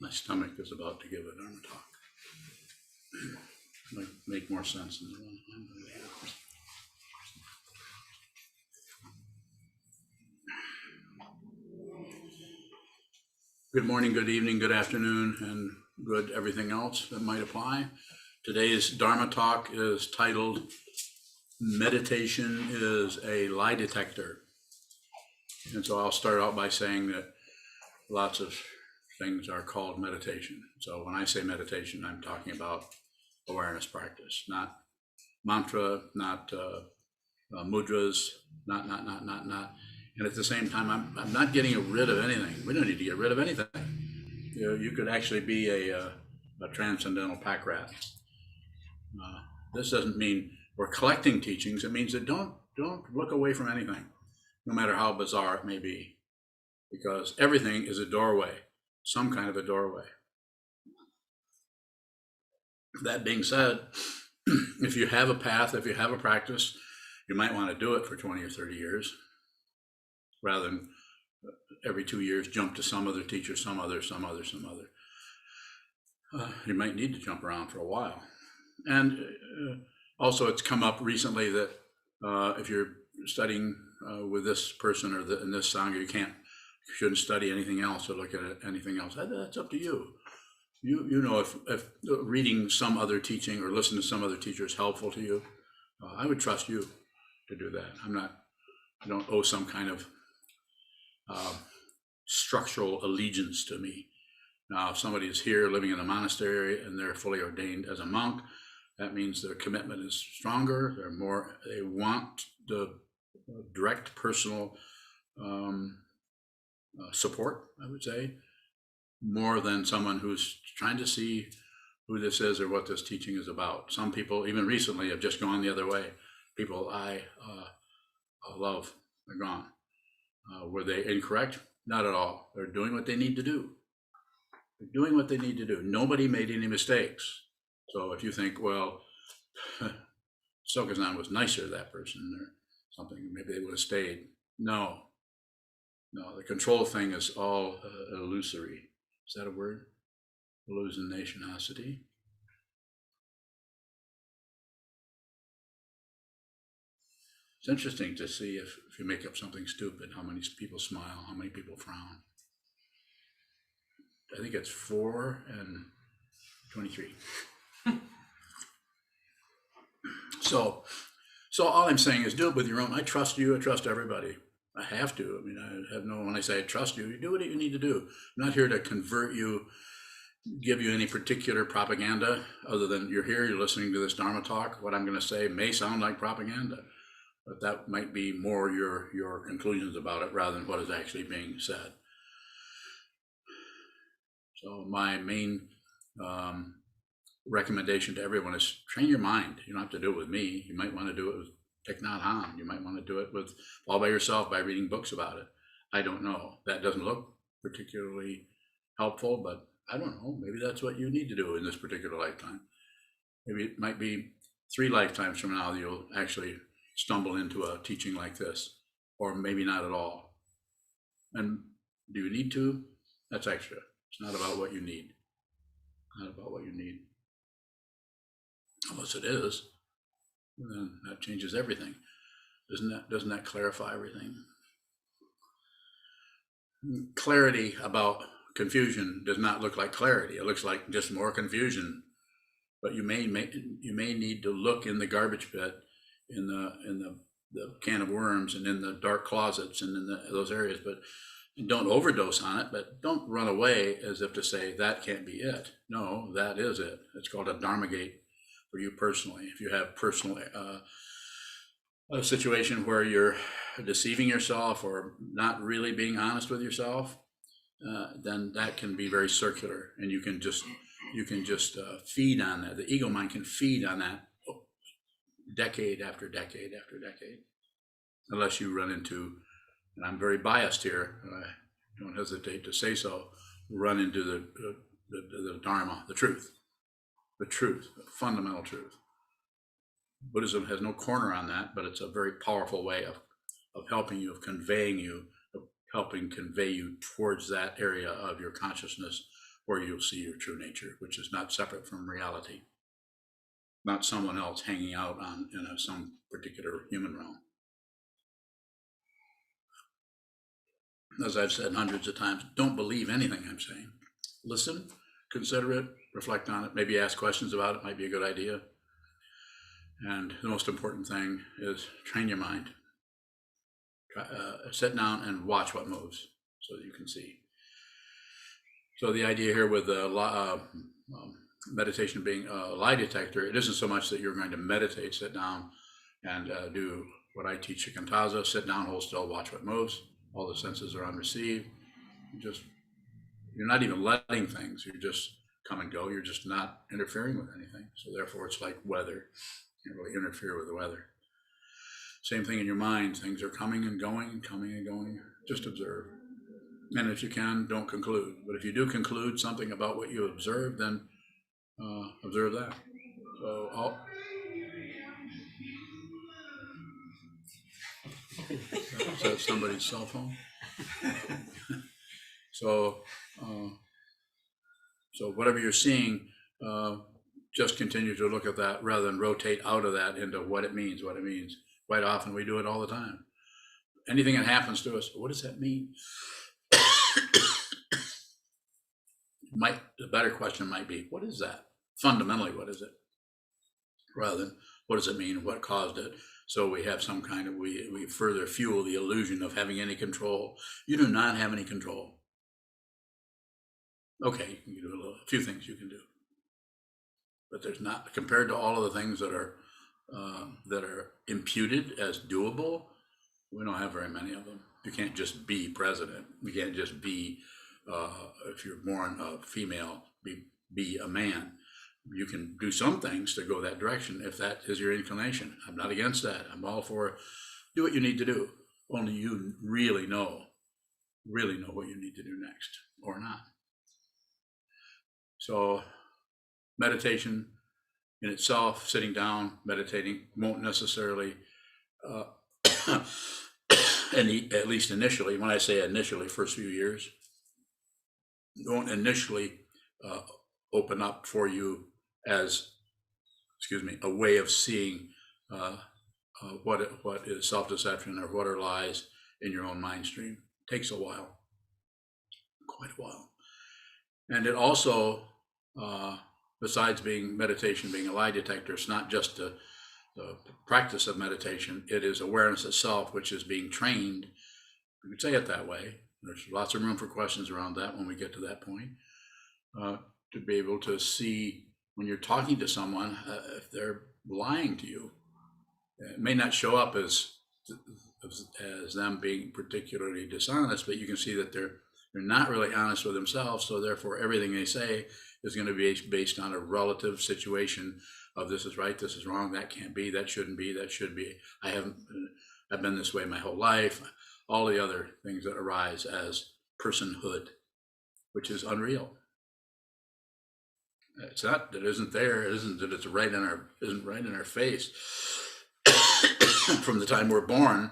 My stomach is about to give a Dharma talk. Might make more sense than the one I'm going to have. Good morning, good evening, good afternoon, and good everything else that might apply. Today's Dharma talk is titled, Meditation is a Lie Detector. And so I'll start out by saying that lots of things are called meditation. So when I say meditation, I'm talking about awareness practice, not mantra, not mudras, not. And at the same time, I'm not getting rid of anything. We don't need to get rid of anything. You could actually be a transcendental pack rat. This doesn't mean we're collecting teachings. It means that don't look away from anything, no matter how bizarre it may be, because everything is a doorway, some kind of a doorway. That being said, if you have a path, if you have a practice, you might want to do it for 20 or 30 years, rather than every 2 years jump to some other teacher, some other. You might need to jump around for a while. And also it's come up recently that if you're studying with this person or in this Sangha, you shouldn't study anything else or look at anything else. That's up to you. You know if reading some other teaching or listening to some other teacher is helpful to you, I would trust you to do that. I don't owe some kind of structural allegiance to me. Now, if somebody is here living in a monastery and they're fully ordained as a monk, that means their commitment is stronger. They want the direct personal support, I would say, more than someone who's trying to see who this is or what this teaching is about. Some people, even recently, have just gone the other way. People I love, they're gone. Were they incorrect? Not at all. They're doing what they need to do. They're doing what they need to do. Nobody made any mistakes. So if you think, well, Sokuzan was nicer to that person or something, maybe they would have stayed. No, the control thing is all illusory. Is that a word? Hallucinatiosity. It's interesting to see if you make up something stupid, how many people smile, how many people frown. I think it's 4 and 23. So all I'm saying is do it with your own. I trust you. I trust everybody. I have to. I mean, I have when I say I trust you, you do what you need to do. I'm not here to convert you, give you any particular propaganda other than you're here, you're listening to this Dharma talk. What I'm going to say may sound like propaganda, but that might be more your conclusions about it rather than what is actually being said. So my main recommendation to everyone is train your mind. You don't have to do it with me. You might want to do it with Thich Nhat Hanh. You might want to do it with all by yourself by reading books about it. I don't know. That doesn't look particularly helpful, but I don't know. Maybe that's what you need to do in this particular lifetime. Maybe it might be 3 lifetimes from now that you'll actually stumble into a teaching like this, or maybe not at all. And do you need to? That's extra. It's not about what you need. Not about what you need. Unless it is, then that changes everything. Doesn't that clarify everything? Clarity about confusion does not look like clarity. It looks like just more confusion. But you may need to look in the garbage pit, in the can of worms, and in the dark closets, and in those areas. But don't overdose on it. But don't run away as if to say that can't be it. No, that is it. It's called a Dharma gate for you personally. If you have personal a situation where you're deceiving yourself or not really being honest with yourself, then that can be very circular, and you can just feed on that. The ego mind can feed on that decade after decade after decade, unless you run into, and I'm very biased here, I don't hesitate to say so, run into the Dharma, the truth, the fundamental truth. Buddhism has no corner on that, but it's a very powerful way of helping you, of conveying you, of helping convey you towards that area of your consciousness where you'll see your true nature, which is not separate from reality, not someone else hanging out on in some particular human realm. As I've said hundreds of times, don't believe anything I'm saying. Listen, consider it, reflect on it, maybe ask questions about it, might be a good idea. And the most important thing is train your mind. Sit down and watch what moves so that you can see. So the idea here with the meditation being a lie detector, it isn't so much that you're going to meditate, sit down and do what I teach shikantaza, sit down, hold still, watch what moves. All the senses are on receive. You're not even letting things, you just come and go. You're just not interfering with anything. So therefore it's like weather. You can't really interfere with the weather. Same thing in your mind. Things are coming and going, coming and going. Just observe. And if you can, don't conclude. But if you do conclude something about what you observe, then observe that. So is that somebody's cell phone? So whatever you're seeing, just continue to look at that rather than rotate out of that into what it means. Quite often we do it all the time. Anything that happens to us, what does that mean? The better question might be, what is that? Fundamentally, what is it? Rather than what does it mean? What caused it? So we have some kind of, we further fuel the illusion of having any control. You do not have any control. Okay, you can do a few things you can do, but there's not, compared to all of the things that are imputed as doable, we don't have very many of them. You can't just be president. You can't just be, if you're born a female, be a man. You can do some things to go that direction if that is your inclination. I'm not against that. I'm all for do what you need to do. Only you really know what you need to do next or not. So meditation in itself, sitting down, meditating, won't necessarily, at least initially, when I say initially, first few years, won't initially open up for you as, a way of seeing what is self-deception or what are lies in your own mind stream. It takes a while, quite a while. And it also, besides being meditation, being a lie detector, it's not just the practice of meditation, it is awareness itself, which is being trained. You could say it that way. There's lots of room for questions around that when we get to that point. To be able to see when you're talking to someone, if they're lying to you. It may not show up as them being particularly dishonest, but you can see that they're not really honest with themselves. So therefore, everything they say is going to be based on a relative situation of this is right, this is wrong, that can't be, that shouldn't be, that should be. I've been this way my whole life. All the other things that arise as personhood, which is unreal. It's not that isn't there, isn't that it's isn't right in our face. From the time we're born,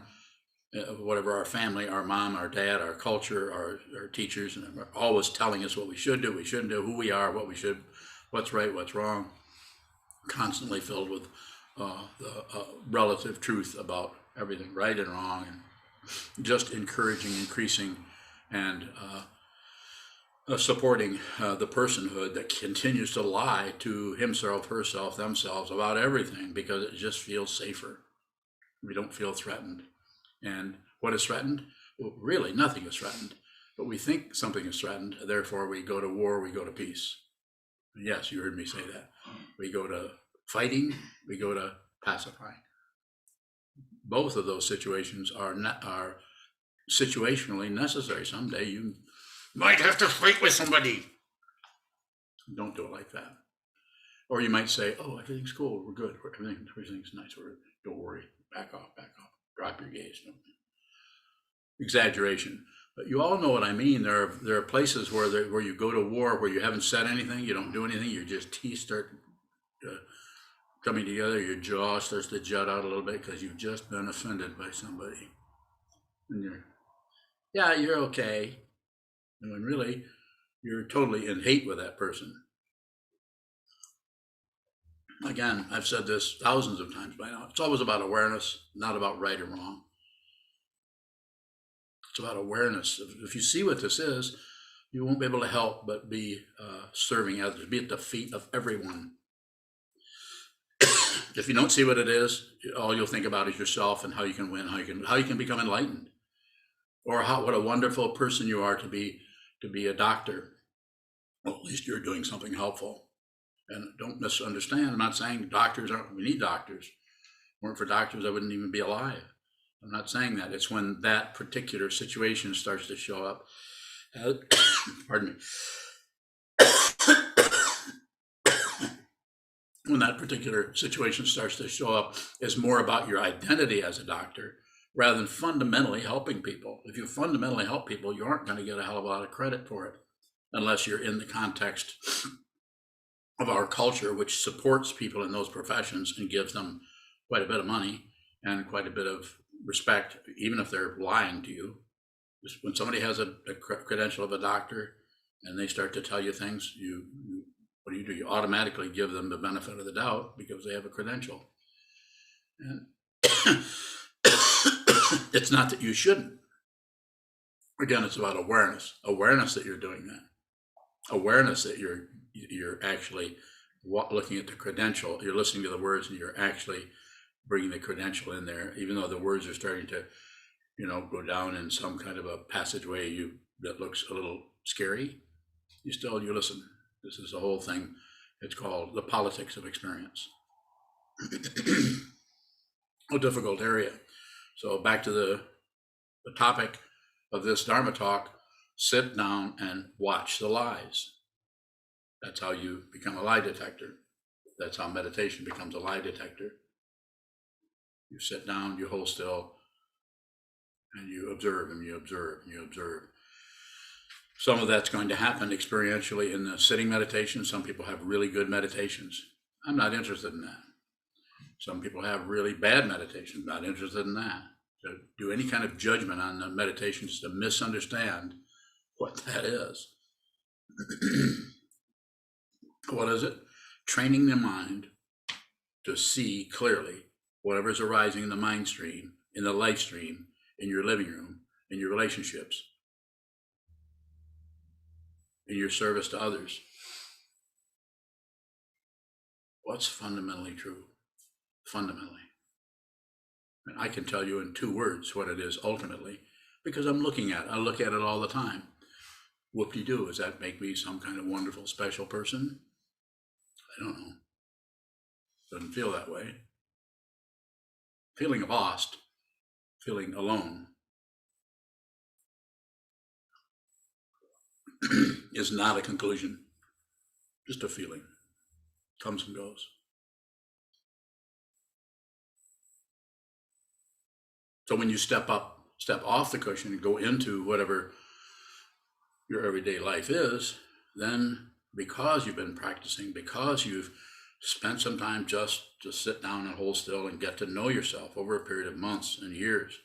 whatever our family, our mom, our dad, our culture, our teachers, and are always telling us what we should do, we shouldn't do, who we are, what's right, what's wrong. Constantly filled with the relative truth about everything, right and wrong, and just encouraging, increasing, and supporting the personhood that continues to lie to himself, herself, themselves about everything because it just feels safer. We don't feel threatened. And what is threatened? Well, really, nothing is threatened. But we think something is threatened, therefore we go to war, we go to peace. Yes, you heard me say that. We go to fighting, we go to pacifying. Both of those situations are situationally necessary. Someday you might have to fight with somebody. Don't do it like that. Or you might say, oh, everything's cool, we're good, everything's nice, don't worry, back off, drop your gaze. Exaggeration. But you all know what I mean. There are places where you go to war, where you haven't said anything, you don't do anything, your teeth start coming together, your jaw starts to jut out a little bit because you've just been offended by somebody. And you're okay. And when really, you're totally in hate with that person. Again, I've said this thousands of times by now. It's always about awareness, not about right or wrong. It's about awareness. If you see what this is, you won't be able to help but be serving others, be at the feet of everyone. If you don't see what it is, all you'll think about is yourself and how you can win, how you can become enlightened, or what a wonderful person you are to be a doctor. Well, at least you're doing something helpful. And don't misunderstand. I'm not saying doctors aren't. We need doctors. If it weren't for doctors, I wouldn't even be alive. I'm not saying that. It's when that particular situation starts to show up. Pardon me. When that particular situation starts to show up, is more about your identity as a doctor rather than fundamentally helping people. If you fundamentally help people, you aren't going to get a hell of a lot of credit for it unless you're in the context of our culture, which supports people in those professions and gives them quite a bit of money and quite a bit of respect, even if they're lying to you. Just when somebody has a credential of a doctor and they start to tell you things, what do? You automatically give them the benefit of the doubt because they have a credential. And it's not that you shouldn't. Again, it's about awareness that you're doing that, awareness that you're actually looking at the credential, you're listening to the words, and you're actually bringing the credential in there, even though the words are starting to, go down in some kind of a passageway that looks a little scary. You listen. This is the whole thing. It's called the politics of experience. A difficult area. So back to the topic of this Dharma talk, sit down and watch the lies. That's how you become a lie detector. That's how meditation becomes a lie detector. You sit down, you hold still, and you observe and you observe and you observe. Some of that's going to happen experientially in the sitting meditation. Some people have really good meditations. I'm not interested in that. Some people have really bad meditation. Not interested in that. To do any kind of judgment on the meditation is to misunderstand what that is. What is it? Training the mind to see clearly whatever's arising in the mind stream, in the life stream, in your living room, in your relationships, in your service to others. What's fundamentally true? Fundamentally. And I can tell you in 2 words what it is ultimately, because I look at it all the time. Whoop-de-doo, does that make me some kind of wonderful, special person? I don't know. Doesn't feel that way. Feeling lost, feeling alone, is not a conclusion, just a feeling. Comes and goes. So when you step off the cushion and go into whatever your everyday life is, then because you've been practicing, because you've spent some time just to sit down and hold still and get to know yourself over a period of months and years,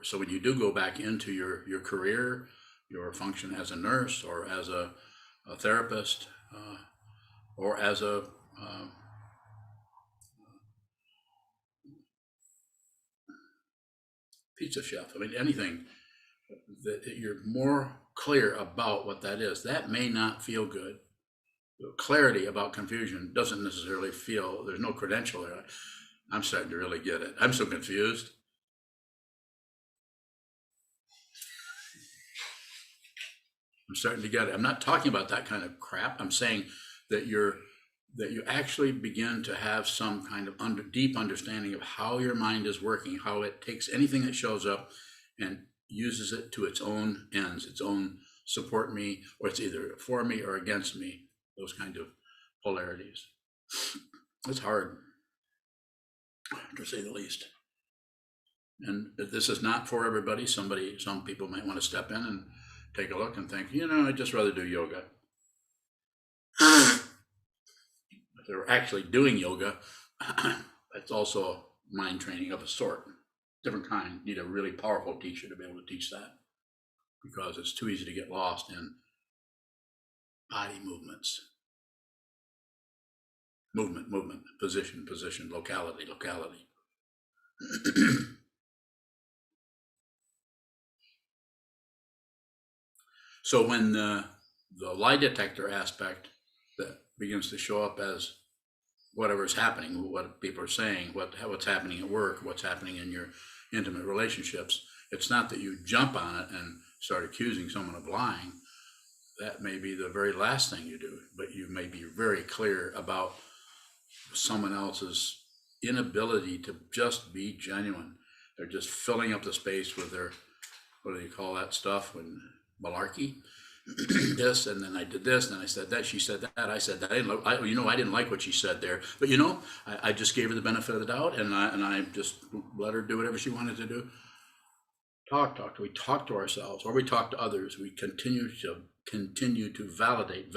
so when you do go back into your career, your function as a nurse or as a therapist or as a pizza chef, anything, that you're more clear about what that is. That may not feel good. The clarity about confusion doesn't necessarily feel, there's no credential there. I'm starting to really get it. I'm so confused. I'm starting to get it. I'm not talking about that kind of crap. I'm saying that you actually begin to have some kind of deep understanding of how your mind is working, how it takes anything that shows up and uses it to its own ends, its own support me, or it's either for me or against me, those kind of polarities. It's hard, to say the least. And this is not for everybody. Some people might want to step in and take a look and think, I'd just rather do yoga. If they're actually doing yoga, that's also mind training of a sort. Different kind. You need a really powerful teacher to be able to teach that, because it's too easy to get lost in body movements, movement, position, locality. So when the lie detector aspect that begins to show up as whatever's happening, what people are saying, what's happening at work, what's happening in your intimate relationships, it's not that you jump on it and start accusing someone of lying. That may be the very last thing you do, but you may be very clear about someone else's inability to just be genuine. They're just filling up the space with their, what do you call that stuff, when malarkey? This, and then I did this, and then I said that, she said that, I said that, I didn't like what she said there, but I just gave her the benefit of the doubt, and I just let her do whatever she wanted to do. We talk to ourselves, or we talk to others. We continue to validate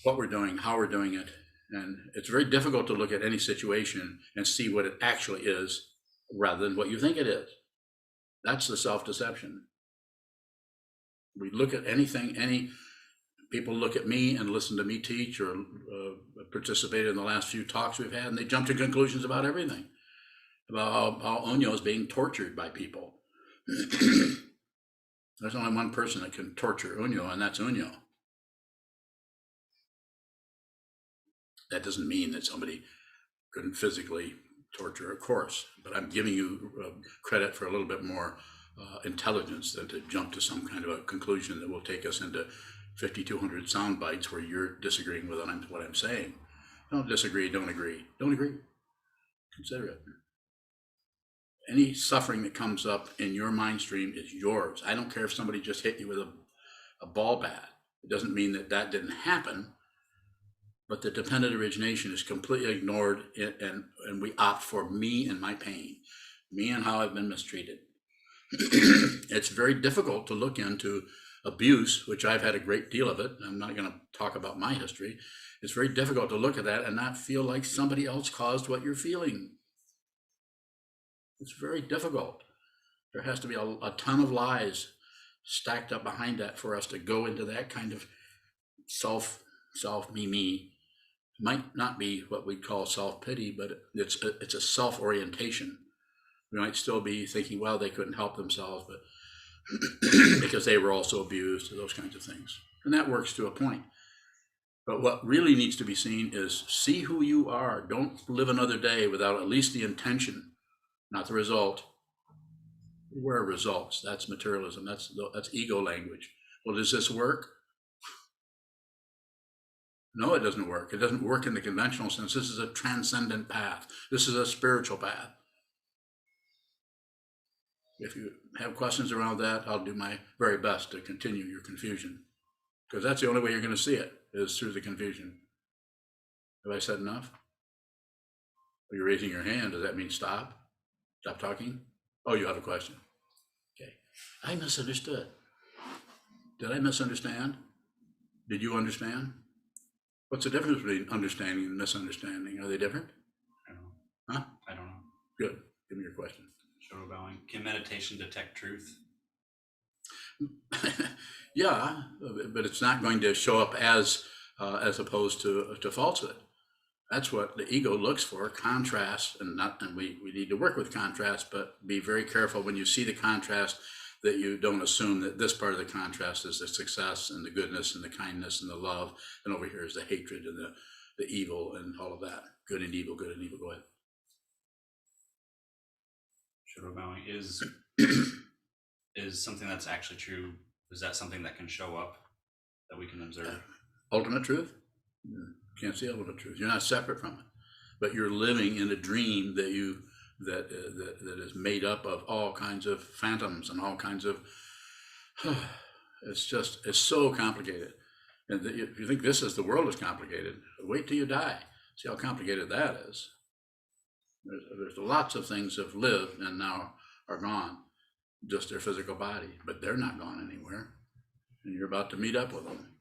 what we're doing, how we're doing it. And it's very difficult to look at any situation and see what it actually is rather than what you think it is. That's the self-deception. We look at anything, people look at me and listen to me teach or participate in the last few talks we've had, and they jump to conclusions about everything, about how Onyo is being tortured by people. There's only one person that can torture Onyo, and that's Onyo. That doesn't mean that somebody couldn't physically torture, of course, but I'm giving you credit for a little bit more intelligence than to jump to some kind of a conclusion that will take us into 5,200 sound bites where you're disagreeing with what I'm saying. Don't disagree, don't agree. Don't agree. Consider it. Any suffering that comes up in your mind stream is yours. I don't care if somebody just hit you with a ball bat. It doesn't mean that didn't happen, but the dependent origination is completely ignored, and we opt for me and my pain, me and how I've been mistreated. It's very difficult to look into abuse, which I've had a great deal of it. I'm not going to talk about my history. It's very difficult to look at that and not feel like somebody else caused what you're feeling. It's very difficult. There has to be a ton of lies stacked up behind that for us to go into that kind of self, me. Might not be what we call self-pity, but it's a self-orientation. We might still be thinking, well, they couldn't help themselves, but because they were also abused, those kinds of things. And that works to a point. But what really needs to be seen is see who you are. Don't live another day without at least the intention, not the result. Where are results? That's materialism. That's ego language. Well, does this work? No, it doesn't work. It doesn't work in the conventional sense. This is a transcendent path. This is a spiritual path. If you have questions around that, I'll do my very best to continue your confusion, because that's the only way you're going to see it, is through the confusion. Have I said enough? Are you raising your hand? Does that mean stop? Stop talking? Oh, you have a question. Okay. I misunderstood. Did I misunderstand? Did you understand? What's the difference between understanding and misunderstanding? Are they different? I don't know. Huh? I don't know. Good. Give me your question. Shadow bowing. Can meditation detect truth? Yeah, but it's not going to show up as opposed to falsehood. That's what the ego looks for, contrast, and we need to work with contrast, but be very careful when you see the contrast that you don't assume that this part of the contrast is the success and the goodness and the kindness and the love, and over here is the hatred and the evil and all of that. Good and evil, good and evil. Go ahead. Shadow bowing is something that's actually true. Is that something that can show up that we can observe? Ultimate truth? You can't see ultimate truth. You're not separate from it, but you're living in a dream that is made up of all kinds of phantoms and all kinds of. It's so complicated. And if you think the world is complicated, wait till you die. See how complicated that is. There's lots of things that have lived and now are gone, just their physical body, but they're not gone anywhere. And you're about to meet up with them.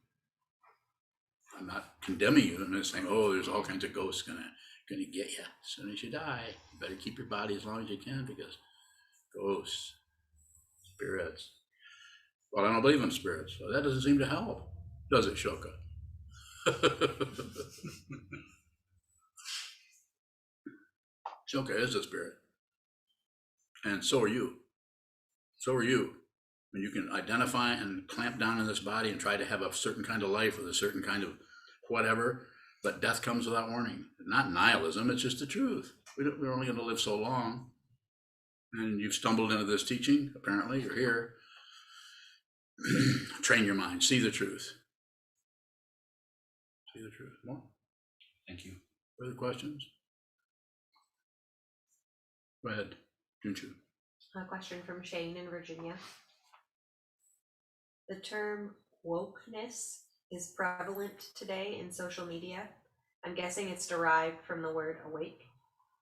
I'm not condemning you. I'm just saying, oh, there's all kinds of ghosts gonna get you as soon as you die. You better keep your body as long as you can, because ghosts, spirits. Well, I don't believe in spirits, so that doesn't seem to help, does it, Shoka? Shoka is a spirit, and so are you. So are you. When you can identify and clamp down in this body and try to have a certain kind of life with a certain kind of whatever, but death comes without warning. Not nihilism, it's just the truth. We're only going to live so long. And you've stumbled into this teaching, apparently, you're here. Train your mind, see the truth. See the truth. More? Thank you. Further questions? Go ahead, Junchu. A question from Shane in Virginia. The term wokeness is prevalent today in social media. I'm guessing it's derived from the word awake.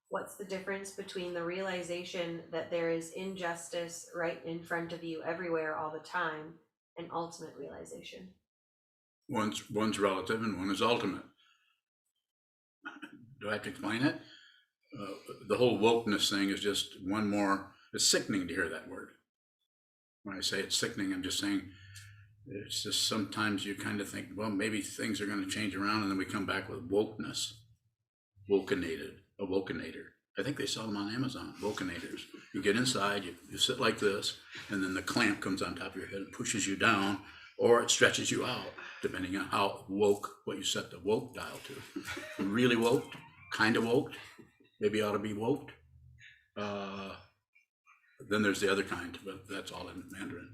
What's the difference between the realization that there is injustice right in front of you everywhere all the time and ultimate realization? One's relative and one is ultimate. Do I have to explain it? The whole wokeness thing is just one more. It's sickening to hear that word. When I say it's sickening, I'm just saying it's just sometimes you kind of think, well, maybe things are going to change around, and then we come back with wokeness, a wokenator. I think they sell them on Amazon, wokenators. You get inside, you sit like this, and then the clamp comes on top of your head and pushes you down, or it stretches you out, depending on how woke, what you set the woke dial to. Really woke, kind of woke, maybe ought to be woke. Then there's the other kind, but that's all in Mandarin.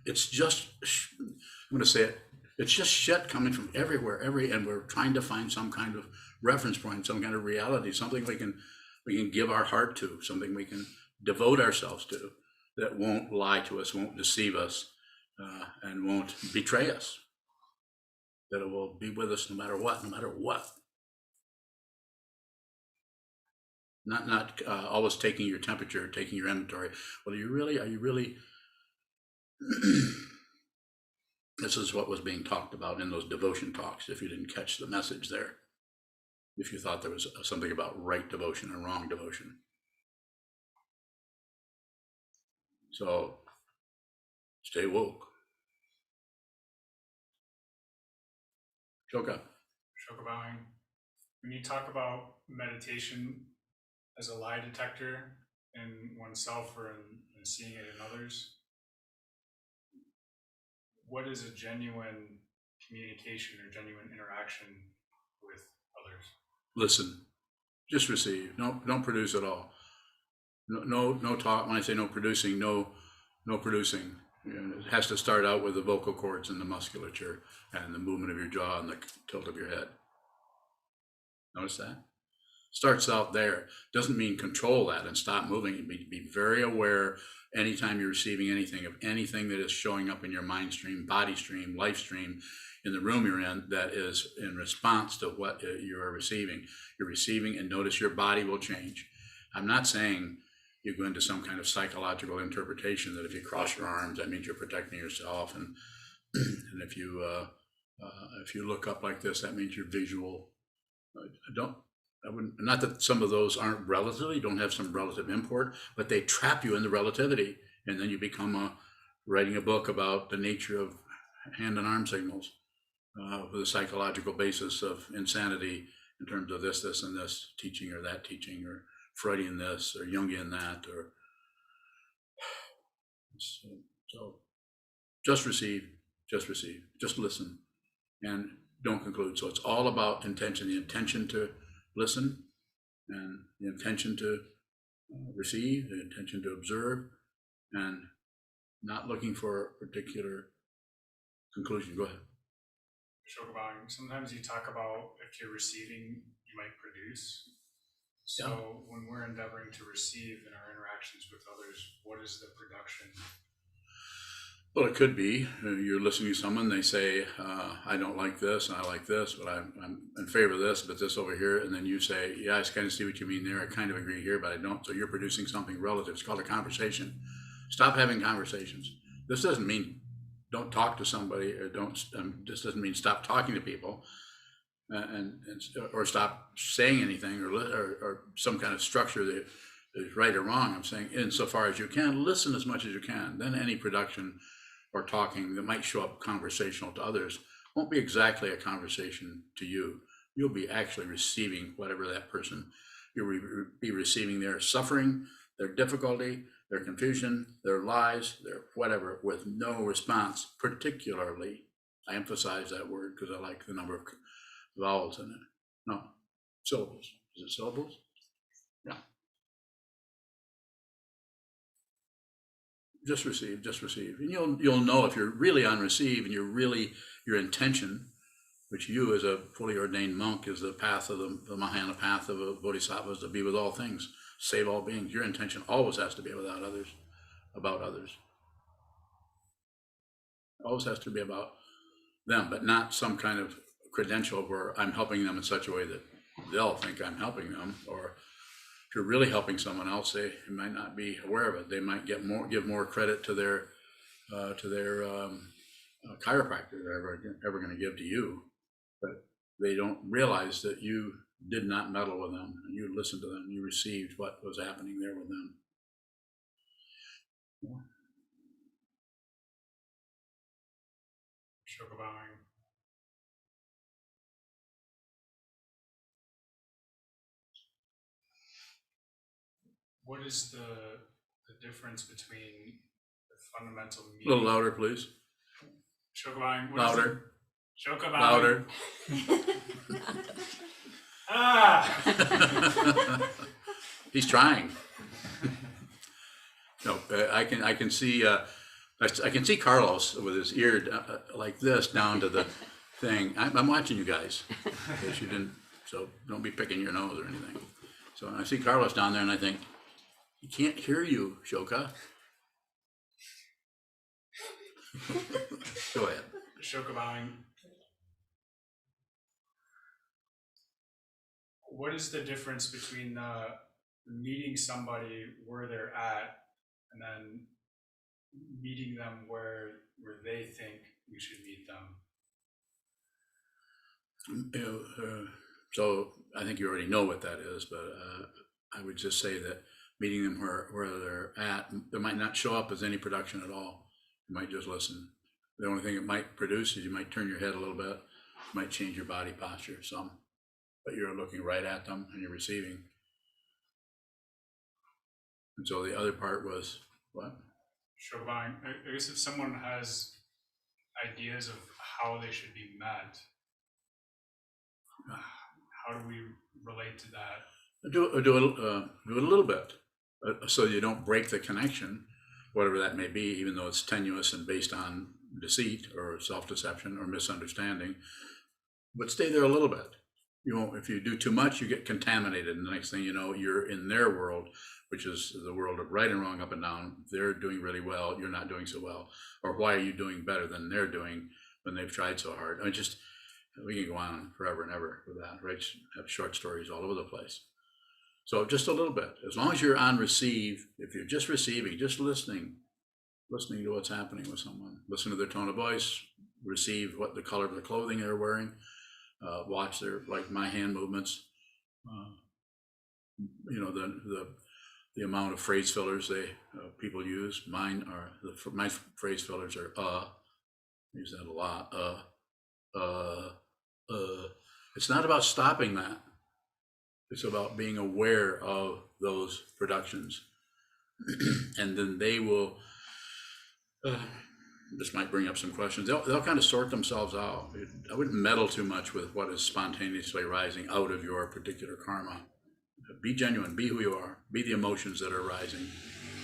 It's just, I'm going to say it, it's just shit coming from everywhere, and we're trying to find some kind of reference point, some kind of reality, something we can give our heart to, something we can devote ourselves to, that won't lie to us, won't deceive us, and won't betray us. That it will be with us no matter what, no matter what. Not always taking your temperature, taking your inventory. Well, are you really? This is what was being talked about in those devotion talks, if you didn't catch the message there. If you thought there was something about right devotion and wrong devotion. So, stay woke. Shoka. Shokabowing. When you talk about meditation as a lie detector in oneself or in seeing it in others, what is a genuine communication or genuine interaction with others? Listen, just receive. Don't produce at all. No talk. When I say no producing, no producing. It has to start out with the vocal cords and the musculature and the movement of your jaw and the tilt of your head. Notice that? Starts out there. Doesn't mean control that and stop moving. Be very aware anytime you're receiving anything, of anything that is showing up in your mind stream, body stream, life stream, in the room you're in, that is in response to what you are receiving. You're receiving, and notice your body will change. I'm not saying you go into some kind of psychological interpretation that if you cross your arms, that means you're protecting yourself, and if you look up like this, that means you're visual. I wouldn't, not that some of those aren't relatively, don't have some relative import, but they trap you in the relativity, and then you become writing a book about the nature of hand and arm signals with a psychological basis of insanity in terms of this, and this teaching, or that teaching, or Freudian this, or Jungian that, or so. Just receive, just listen, and don't conclude. So it's all about intention, the intention to listen, and the intention to receive, the intention to observe, and not looking for a particular conclusion. Go ahead. Shokabowing. Sometimes you talk about if you're receiving, you might produce. So when we're endeavoring to receive in our interactions with others, what is the production? Well, it could be you're listening to someone, they say, I don't like this, and I like this, but I'm in favor of this, but this over here. And then you say, yeah, I kind of see what you mean there. I kind of agree here, but I don't. So you're producing something relative. It's called a conversation. Stop having conversations. This doesn't mean don't talk to somebody, or this doesn't mean stop talking to people, or stop saying anything, or some kind of structure that is right or wrong. I'm saying insofar as you can, listen as much as you can. Then any production or talking that might show up conversational to others won't be exactly a conversation to you. You'll be actually receiving whatever that person, you'll be receiving their suffering, their difficulty, their confusion, their lies, their whatever, with no response. Particularly, I emphasize that word because I like the number of vowels in it. No, syllables. Is it syllables? Yeah. Just receive, just receive. And you'll know if you're really on receive and your intention, which you as a fully ordained monk is the path of the Mahayana path of a bodhisattva, is to be with all things, save all beings. Your intention always has to be without others, about others. Always has to be about them, but not some kind of credential where I'm helping them in such a way that they'll think I'm helping them. Or if you're really helping someone else, they might not be aware of it. They might give more credit to their chiropractor they're ever going to give to you, but they don't realize that you did not meddle with them. You listened to them. You received what was happening there with them. Yeah. Shokabowing. What is the difference between the fundamental A meaning? little louder, please. Shokabowing. Louder. Shokabowing. Louder. Ah! He's trying. No, I can see I can see Carlos with his ear like this down to the thing. I'm watching you guys, in case you didn't. So don't be picking your nose or anything. So I see Carlos down there, and I think he can't hear you, Shoka. Go ahead. Shokabowing. What is the difference between meeting somebody where they're at and then meeting them where they think we should meet them? So I think you already know what that is, but I would just say that meeting them where they're at, there might not show up as any production at all. You might just listen. The only thing it might produce is you might turn your head a little bit, might change your body posture some, but you're looking right at them and you're receiving. And so the other part was what? Shokabowing. I guess if someone has ideas of how they should be met, how do we relate to that? Do it a little bit, so you don't break the connection, whatever that may be, even though it's tenuous and based on deceit or self-deception or misunderstanding. But stay there a little bit. You won't. If you do too much, you get contaminated, and the next thing you know, you're in their world, which is the world of right and wrong, up and down. They're doing really well. You're not doing so well. Or why are you doing better than they're doing when they've tried so hard? I mean, just we can go on forever and ever with that, right? Have short stories all over the place. So just a little bit, as long as you're on receive, if you're just receiving, just listening to what's happening with someone, listen to their tone of voice, receive what the color of the clothing they're wearing, watch their, like my hand movements, the amount of phrase fillers people use. Mine are, my phrase fillers are, use that a lot, it's not about stopping that. It's about being aware of those productions. And then they will, this might bring up some questions. They'll kind of sort themselves out. I wouldn't meddle too much with what is spontaneously rising out of your particular karma. Be genuine, be who you are, be the emotions that are rising.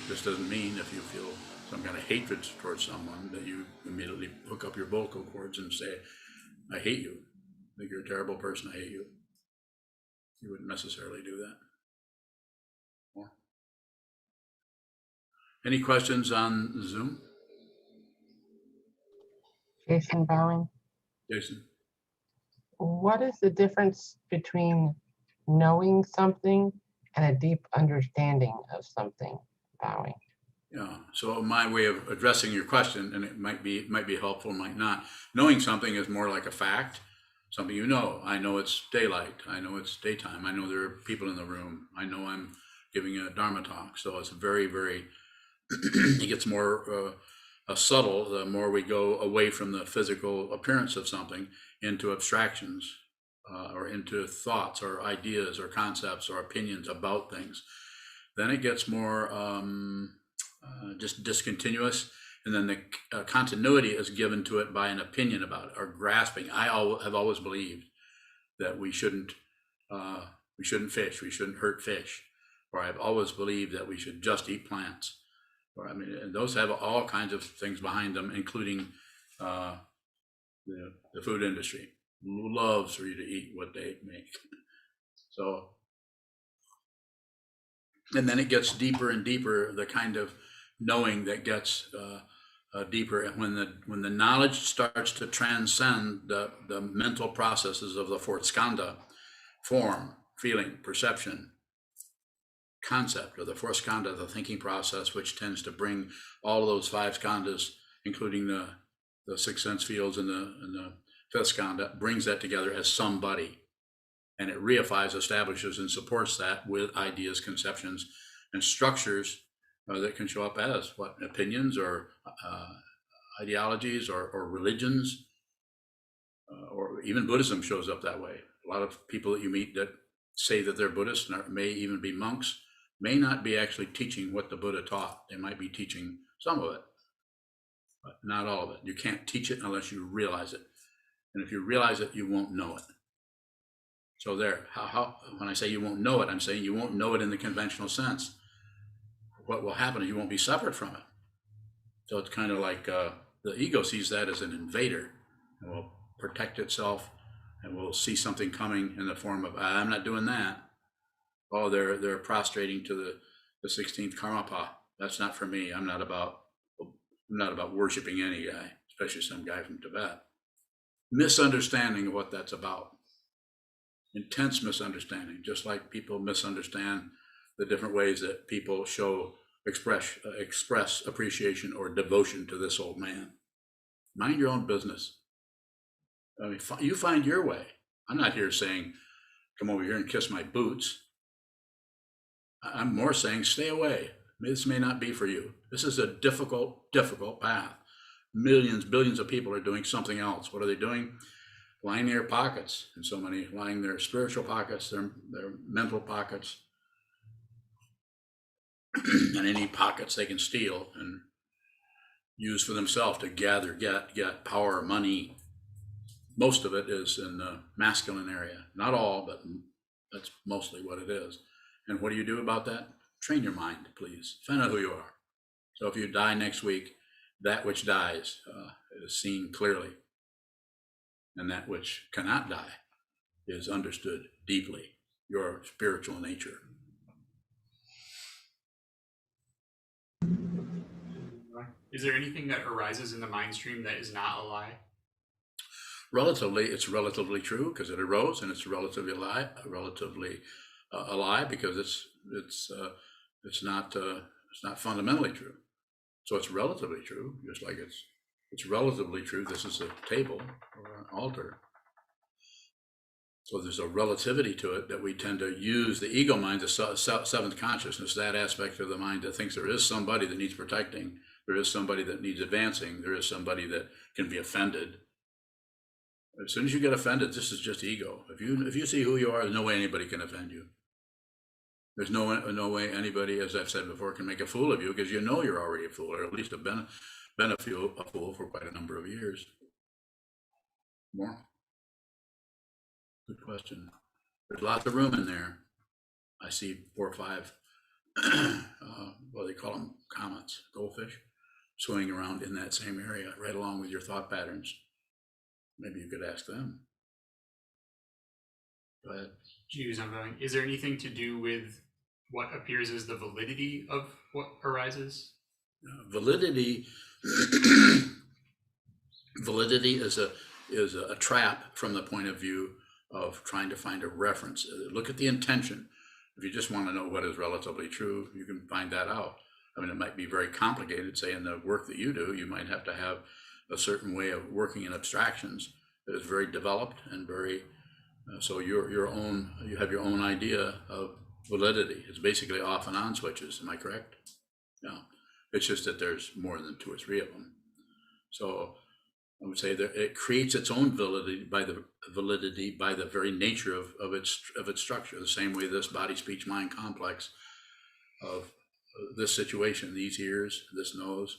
This doesn't mean if you feel some kind of hatred towards someone that you immediately hook up your vocal cords and say, I hate you. I think you're a terrible person, I hate you. You wouldn't necessarily do that. More. Any questions on Zoom? Jason Bowing. Jason? What is the difference between knowing something and a deep understanding of something? Bowing. Yeah, so my way of addressing your question, and it might be helpful, might not. Knowing something is more like a fact, something you know. I know it's daylight. I know it's daytime. I know there are people in the room. I know I'm giving a Dharma talk. So it's very, very, it gets more subtle the more we go away from the physical appearance of something into abstractions, or into thoughts or ideas or concepts or opinions about things. Then it gets more just discontinuous, and then the continuity is given to it by an opinion about it or grasping. I have always believed that we shouldn't fish, we shouldn't hurt fish, or I've always believed that we should just eat plants. Or, I mean, and those have all kinds of things behind them, including the food industry loves for you to eat what they make. So, and then it gets deeper and deeper, the kind of knowing that gets deeper. And when the knowledge starts to transcend the mental processes of the fourth skandha, form, feeling, perception, concept, or the fourth skandha, the thinking process, which tends to bring all of those five skandhas, including the six sense fields and the fifth skandha, brings that together as somebody. And it reifies, establishes, and supports that with ideas, conceptions, and structures that can show up as what, opinions or ideologies or religions, or even Buddhism shows up that way. A lot of people that you meet that say that they're Buddhists and may even be monks may not be actually teaching what the Buddha taught. They might be teaching some of it, but not all of it. You can't teach it unless you realize it. And if you realize it, you won't know it. So there, how when I say you won't know it, I'm saying you won't know it in the conventional sense. What will happen is you won't be separate from it. So it's kind of like the ego sees that as an invader and will protect itself, and will see something coming in the form of, I'm not doing that. Oh, they're prostrating to the 16th karmapa. That's not for me. I'm not about worshiping any guy, especially some guy from Tibet. Misunderstanding of what that's about. Intense misunderstanding, just like people misunderstand the different ways that people express appreciation or devotion to this old man. Mind your own business. I mean, you find your way. I'm not here saying, come over here and kiss my boots. I'm more saying, stay away. This may not be for you. This is a difficult, difficult path. Millions, billions of people are doing something else. What are they doing? Lining their pockets, and so many lining their spiritual pockets, their mental pockets, and any pockets they can steal and use for themselves to get power, money. Most of it is in the masculine area. Not all, but that's mostly what it is. And what do you do about that? Train your mind, please. Find out who you are. So if you die next week, that which dies is seen clearly. And that which cannot die is understood deeply, your spiritual nature. Is there anything that arises in the mind stream that is not a lie? It's relatively true because it arose, and it's relatively a lie because it's not fundamentally true. So it's relatively true, just like it's relatively true. This is a table or an altar. So there's a relativity to it that we tend to use the ego mind, the seventh consciousness, that aspect of the mind that thinks there is somebody that needs protecting, there is somebody that needs advancing, there is somebody that can be offended. As soon as you get offended, this is just ego. If you see who you are, there's no way anybody can offend you. There's no way anybody, as I've said before, can make a fool of you, because you know you're already a fool, or at least have been a fool for quite a number of years. More? Good question. There's lots of room in there. I see 4 or 5, what do they call them? Comets, goldfish, swimming around in that same area, right along with your thought patterns. Maybe you could ask them. Go ahead. Is there anything to do with what appears as the validity of what arises? Validity is a trap from the point of view of trying to find a reference. Look at the intention. If you just want to know what is relatively true, you can find that out. I mean, it might be very complicated. Say in the work that you do, you might have to have a certain way of working in abstractions that is very developed and very so you have your own idea of validity. It's basically off and on switches. Am I correct? No, it's just that there's more than 2 or 3 of them. So I would say that it creates its own validity by the very nature of its structure. The same way this body, speech, mind complex of this situation, these ears, this nose,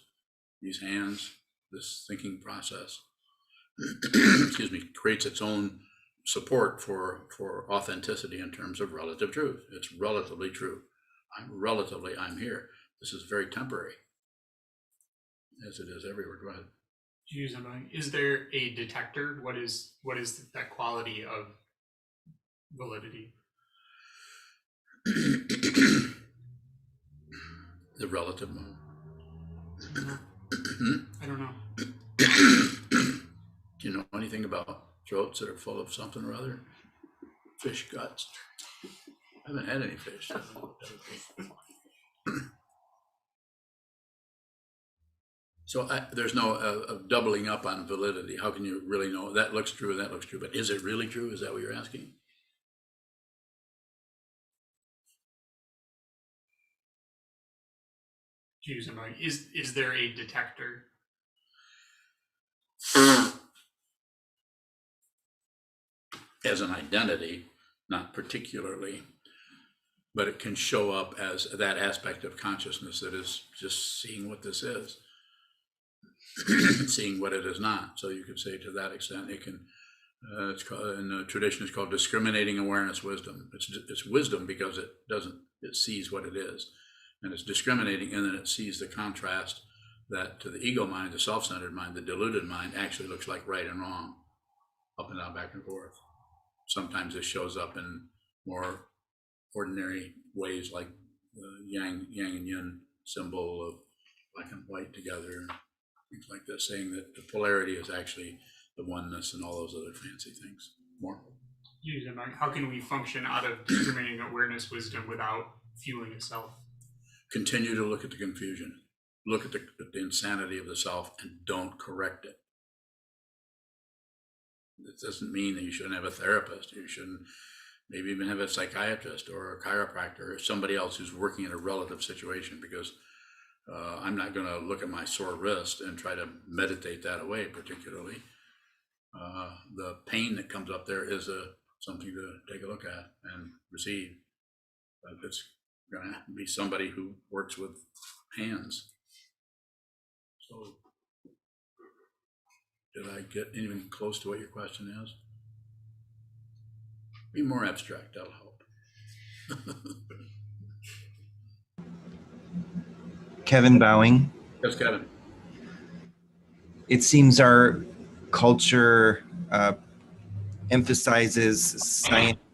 these hands, this thinking process, excuse me, creates its own support for authenticity in terms of relative truth. It's relatively true. I'm here. This is very temporary, as it is everywhere. Go ahead. Is there a detector? What is that quality of validity? The relative mode. I don't know. Do you know anything about throats that are full of something or other? Fish guts. I haven't had any fish. So there's no doubling up on validity. How can you really know that looks true and that looks true? But is it really true? Is that what you're asking? Is there a detector? As an identity, not particularly, but it can show up as that aspect of consciousness that is just seeing what this is, seeing what it is not. So you could say to that extent, it can, it's called, in the tradition, it's called discriminating awareness wisdom. It's wisdom because it sees what it is. And it's discriminating, and then it sees the contrast that to the ego mind, the self-centered mind, the deluded mind actually looks like right and wrong, up and down, back and forth. Sometimes this shows up in more ordinary ways, like the yang and yin symbol of black and white together, things like this, saying that the polarity is actually the oneness and all those other fancy things. More? How can we function out of discriminating awareness wisdom without fueling itself? Continue to look at the confusion. Look at the insanity of the self and don't correct it. It doesn't mean that you shouldn't have a therapist. You shouldn't maybe even have a psychiatrist or a chiropractor or somebody else who's working in a relative situation, because I'm not going to look at my sore wrist and try to meditate that away particularly. The pain that comes up there is something to take a look at and receive. But it's going to be somebody who works with hands. So did I get even close to what your question is? Be more abstract, that'll help. Kevin Bowing. Yes, Kevin. It seems our culture emphasizes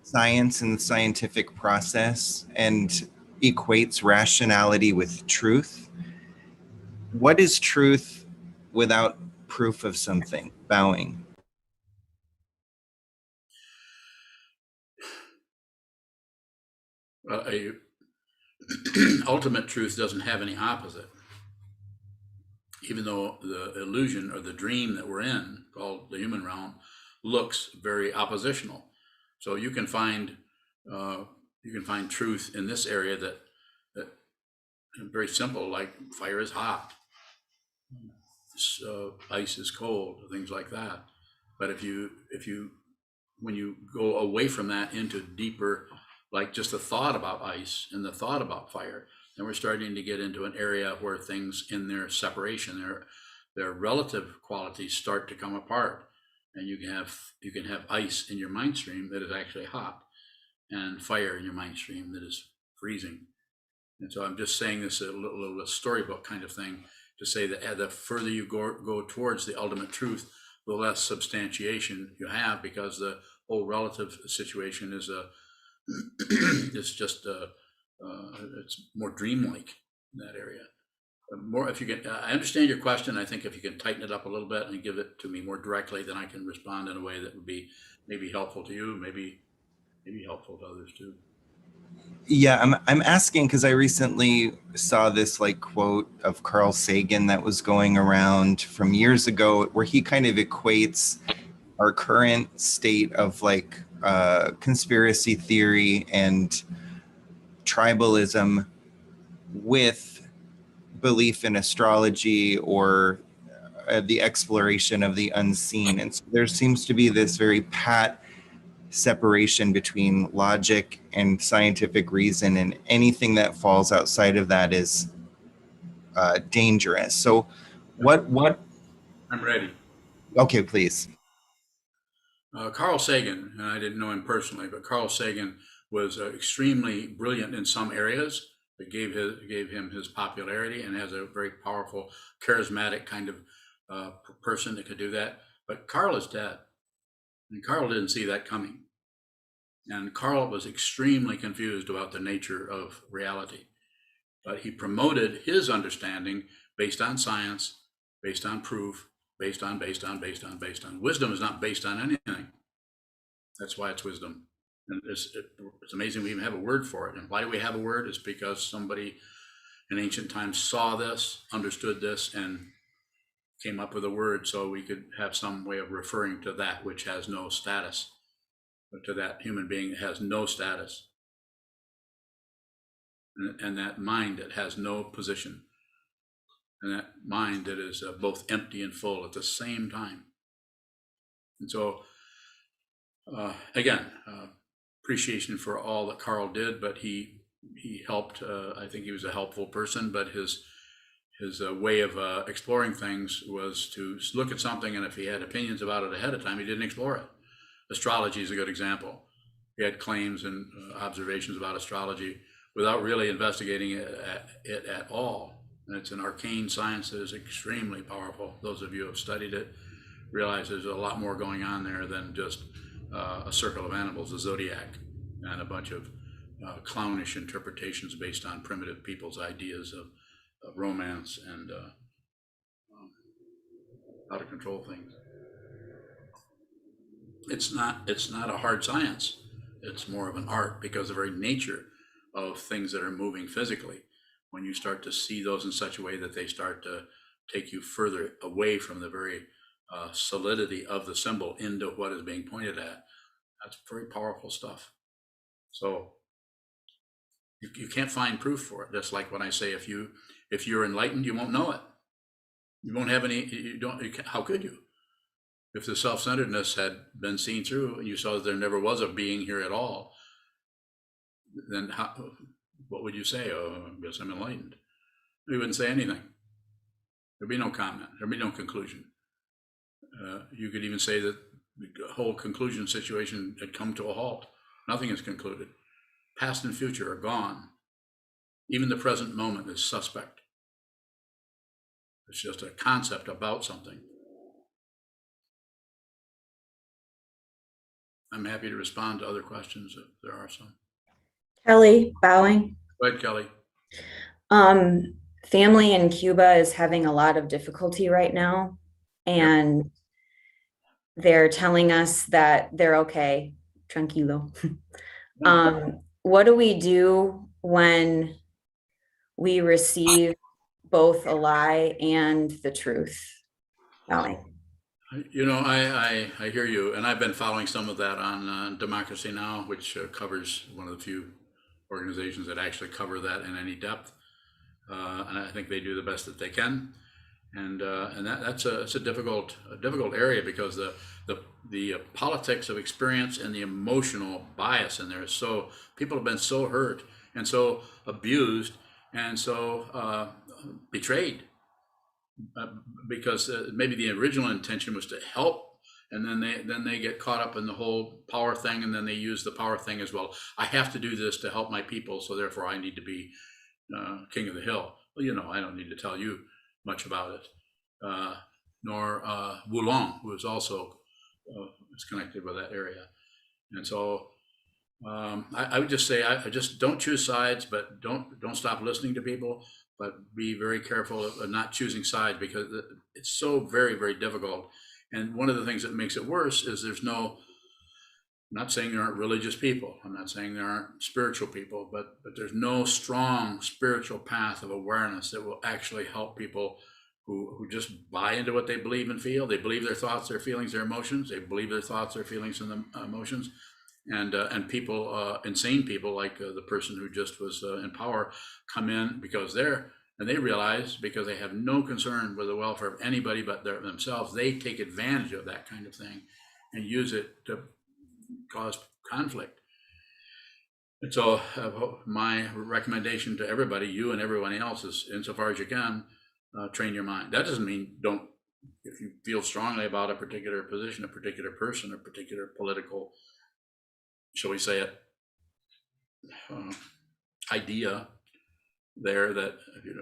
science and the scientific process and equates rationality with truth. What is truth without proof of something? Bowing. Ultimate truth doesn't have any opposite. Even though the illusion or the dream that we're in, called the human realm, looks very oppositional. So you can find truth in this area that very simple, like fire is hot, ice is cold, things like that. But when you go away from that into deeper, like just the thought about ice and the thought about fire, then we're starting to get into an area where things in their separation, their relative qualities start to come apart. And you can have ice in your mind stream that is actually hot, and fire in your mind stream that is freezing. And so I'm just saying this a little storybook kind of thing to say that the further you go towards the ultimate truth, the less substantiation you have, because the whole relative situation is it's more dreamlike in that area. More, if you can, I understand your question. I think if you can tighten it up a little bit and give it to me more directly, then I can respond in a way that would be maybe helpful to you, maybe helpful to others too. Yeah, I'm asking because I recently saw this quote of Carl Sagan that was going around from years ago, where he kind of equates our current state of conspiracy theory and tribalism with belief in astrology or the exploration of the unseen. And so there seems to be this very pat separation between logic and scientific reason, and anything that falls outside of that is dangerous. So what I'm ready. okay, please. Carl Sagan, and I didn't know him personally, but Carl Sagan was extremely brilliant in some areas that gave him his popularity, and has a very powerful, charismatic kind of person that could do that. But Carl is dead, and Carl didn't see that coming. And Carl was extremely confused about the nature of reality. But he promoted his understanding based on science, based on proof, based on. Wisdom is not based on anything. That's why it's wisdom. And it's amazing we even have a word for it. And why do we have a word? It's because somebody in ancient times saw this, understood this, and came up with a word so we could have some way of referring to that which has no status, but to that human being that has no status. And that mind that has no position, and that mind that is both empty and full at the same time. And so, again, appreciation for all that Carl did, but he helped. I think he was a helpful person, but his way of exploring things was to look at something, and if he had opinions about it ahead of time, he didn't explore it. Astrology is a good example. He had claims and observations about astrology without really investigating it at all. And it's an arcane science that is extremely powerful. Those of you who have studied it realize there's a lot more going on there than just a circle of animals, a zodiac, and a bunch of clownish interpretations based on primitive people's ideas of romance and how to control things. It's not a hard science. It's more of an art, because the very nature of things that are moving physically, when you start to see those in such a way that they start to take you further away from the very solidity of the symbol into what is being pointed at, that's very powerful stuff. So you can't find proof for it. That's like when I say, if you're enlightened, you won't know it. You won't have any. How could you? If the self-centeredness had been seen through, and you saw that there never was a being here at all, then what would you say? Oh, I guess I'm enlightened. You wouldn't say anything. There'd be no comment. There'd be no conclusion. You could even say that the whole conclusion situation had come to a halt. Nothing is concluded. Past and future are gone. Even the present moment is suspect. It's just a concept about something. I'm happy to respond to other questions if there are some. Kelly, bowing. Go ahead, Kelly. Family in Cuba is having a lot of difficulty right now, and they're telling us that they're okay. Tranquilo. What do we do when we receive both a lie and the truth? Bowing. You know, I hear you, and I've been following some of that on Democracy Now!, which covers one of the few organizations that actually cover that in any depth, and I think they do the best that they can, and that's a difficult area, because the politics of experience and the emotional bias in there is so, people have been so hurt and so abused and so betrayed. Because maybe the original intention was to help, and then they get caught up in the whole power thing, and then they use the power thing as well. I have to do this to help my people, so therefore I need to be king of the hill. Well, you know, I don't need to tell you much about it. Nor Wulong, who is also is connected with that area. And so I would just say, I just don't choose sides, but don't stop listening to people. But be very careful of not choosing sides, because it's so very, very difficult. And one of the things that makes it worse is I'm not saying there aren't religious people. I'm not saying there aren't spiritual people, but there's no strong spiritual path of awareness that will actually help people who just buy into what they believe and feel. They believe their thoughts, their feelings, their emotions. They believe their thoughts, their feelings, and the emotions. And people, insane people like the person who just was in power, come in because they realize, because they have no concern with the welfare of anybody but themselves, they take advantage of that kind of thing and use it to cause conflict. And so my recommendation to everybody, you and everyone else, is insofar as you can, train your mind. That doesn't mean don't, if you feel strongly about a particular position, a particular person, a particular political, shall we say it, idea there, that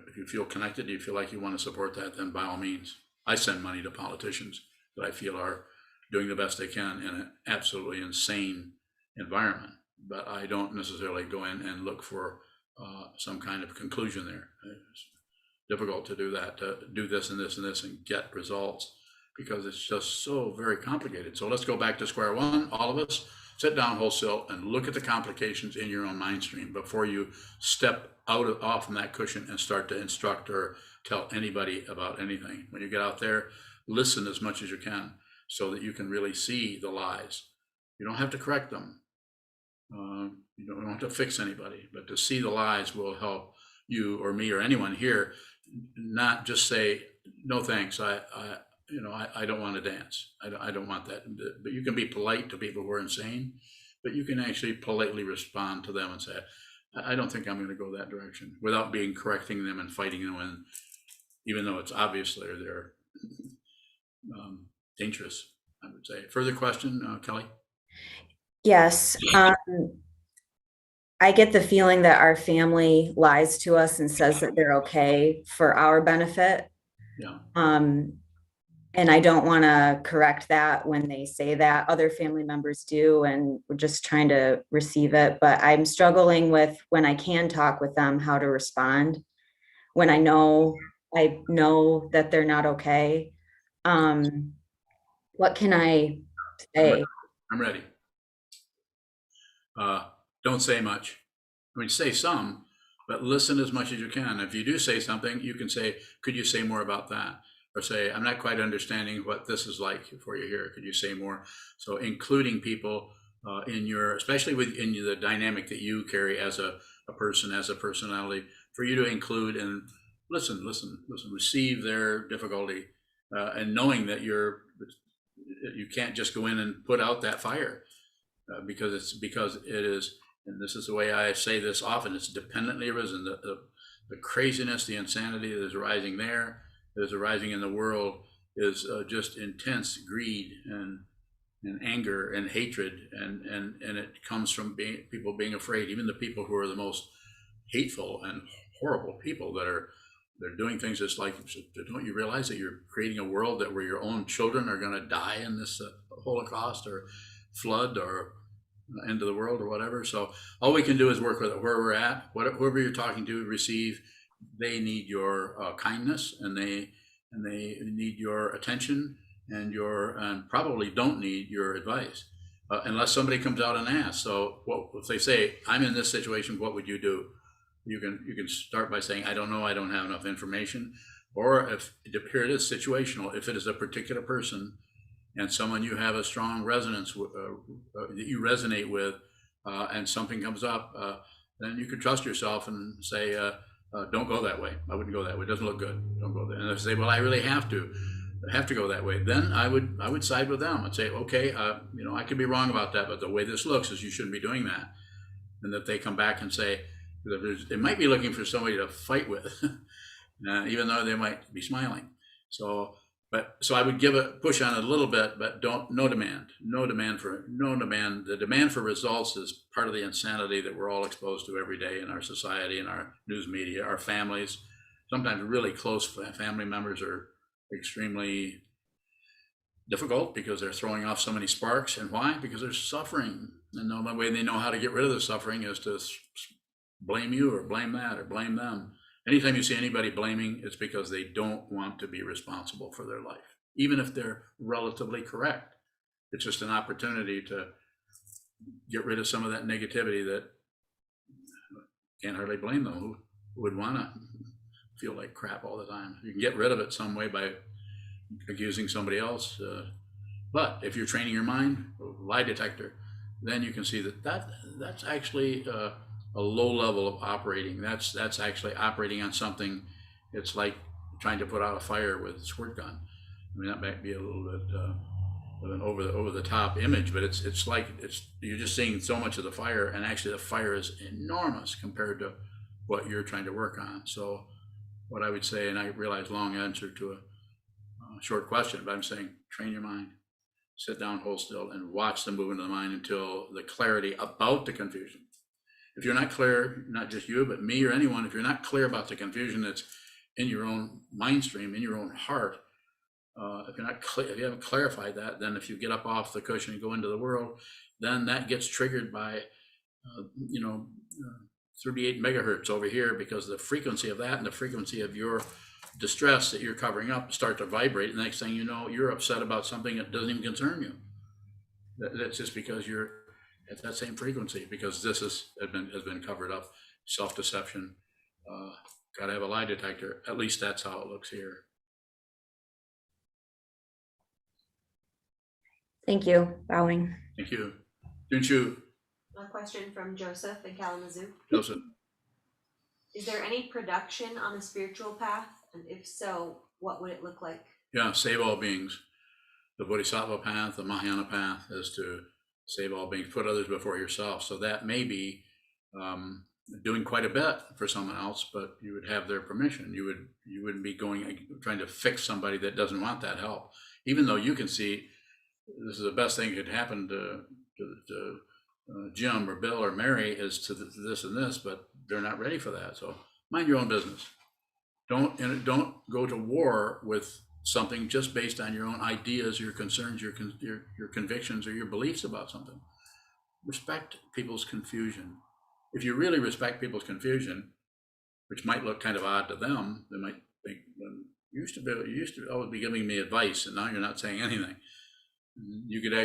if you feel connected, you feel like you want to support that, then by all means. I send money to politicians that I feel are doing the best they can in an absolutely insane environment, but I don't necessarily go in and look for some kind of conclusion there. It's difficult to do that, to do this and this and this and get results, because it's just so very complicated. So let's go back to square one, all of us. Sit down wholesale and look at the complications in your own mind stream before you step off from that cushion and start to instruct or tell anybody about anything. When you get out there, listen as much as you can so that you can really see the lies. You don't have to correct them. You don't have to fix anybody, but to see the lies will help you or me or anyone here not just say, no thanks, I don't want to dance. I don't want that. But you can be polite to people who are insane, but you can actually politely respond to them and say, I don't think I'm going to go that direction, without being correcting them and fighting them, and even though it's obviously they're dangerous, I would say. Further question, Kelly? Yes. I get the feeling that our family lies to us and says that they're okay for our benefit. Yeah. And I don't want to correct that when they say that. Other family members do, and we're just trying to receive it. But I'm struggling with, when I can talk with them, how to respond when I know that they're not okay. What can I say? I'm ready. Don't say much. I mean, say some, but listen as much as you can. If you do say something, you can say, could you say more about that? Or say, I'm not quite understanding what this is like for you here. Could you say more? So including people in your, especially in the dynamic that you carry as a person, as a personality, for you to include and listen, receive their difficulty, and knowing that you can't just go in and put out that fire, because it is, and this is the way I say this often, it's dependently arisen. The craziness, the insanity that is arising there, that is arising in the world, is just intense greed and anger and hatred, and it comes from people being afraid. Even the people who are the most hateful and horrible people they're doing things that's like, don't you realize that you're creating a world where your own children are going to die in this Holocaust or flood or end of the world or whatever? So all we can do is work with it where we're at. Whoever you're talking to, receive. They need your kindness, and they need your attention, and probably don't need your advice, unless somebody comes out and asks. So if they say, I'm in this situation, what would you do? You can start by saying, I don't know, I don't have enough information. Or if here it is situational, if it is a particular person and someone you have a strong resonance with, that you resonate with, and something comes up, then you can trust yourself and say, don't go that way. I wouldn't go that way. It doesn't look good. Don't go there. And if they say, well, I really have to go that way, then I would side with them and say, okay, I could be wrong about that, but the way this looks is you shouldn't be doing that. And that they come back and say, they might be looking for somebody to fight with, even though they might be smiling. So I would give a push on it a little bit, but no demand. The demand for results is part of the insanity that we're all exposed to every day in our society, in our news media, our families. Sometimes really close family members are extremely difficult because they're throwing off so many sparks. And why? Because they're suffering. And the only way they know how to get rid of the suffering is to blame you or blame that or blame them. Anytime you see anybody blaming, it's because they don't want to be responsible for their life, even if they're relatively correct. It's just an opportunity to get rid of some of that negativity that can't hardly blame them. Who would want to feel like crap all the time? You can get rid of it some way by accusing somebody else. But if you're training your mind, lie detector, then you can see that's actually a low level of operating. That's actually operating on something. It's like trying to put out a fire with a squirt gun. I mean, that might be a little bit of an over the top image, but it's like you're just seeing so much of the fire, and actually the fire is enormous compared to what you're trying to work on. So what I would say, and I realize long answer to a short question, but I'm saying train your mind, sit down, hold still, and watch the movement of the mind until the clarity about the confusion. If you're not clear, not just you, but me or anyone, if you're not clear about the confusion that's in your own mind stream, in your own heart, if you're not clear, if you haven't clarified that, then if you get up off the cushion and go into the world, then that gets triggered by, 38 megahertz over here, because the frequency of that and the frequency of your distress that you're covering up start to vibrate. And the next thing you know, you're upset about something that doesn't even concern you. That's just because you're at that same frequency, because this has been covered up. Self-deception. Got to have a lie detector. At least that's how it looks here. Thank you. Bowing. Thank you. Junshu. A question from Joseph in Kalamazoo. Joseph. Is there any production on the spiritual path? And if so, what would it look like? Yeah, save all beings. The Bodhisattva path, the Mahayana path is to save all beings, put others before yourself. So that may be doing quite a bit for someone else, but you would have their permission. You wouldn't be trying to fix somebody that doesn't want that help, even though you can see this is the best thing that could happen to Jim or Bill or Mary is to this and this, but they're not ready for that. So mind your own business. Don't go to war with something just based on your own ideas, your concerns, your convictions, or your beliefs about something. Respect people's confusion. If you really respect people's confusion, which might look kind of odd to them, they might think, you used to always be giving me advice, and now you're not saying anything. You could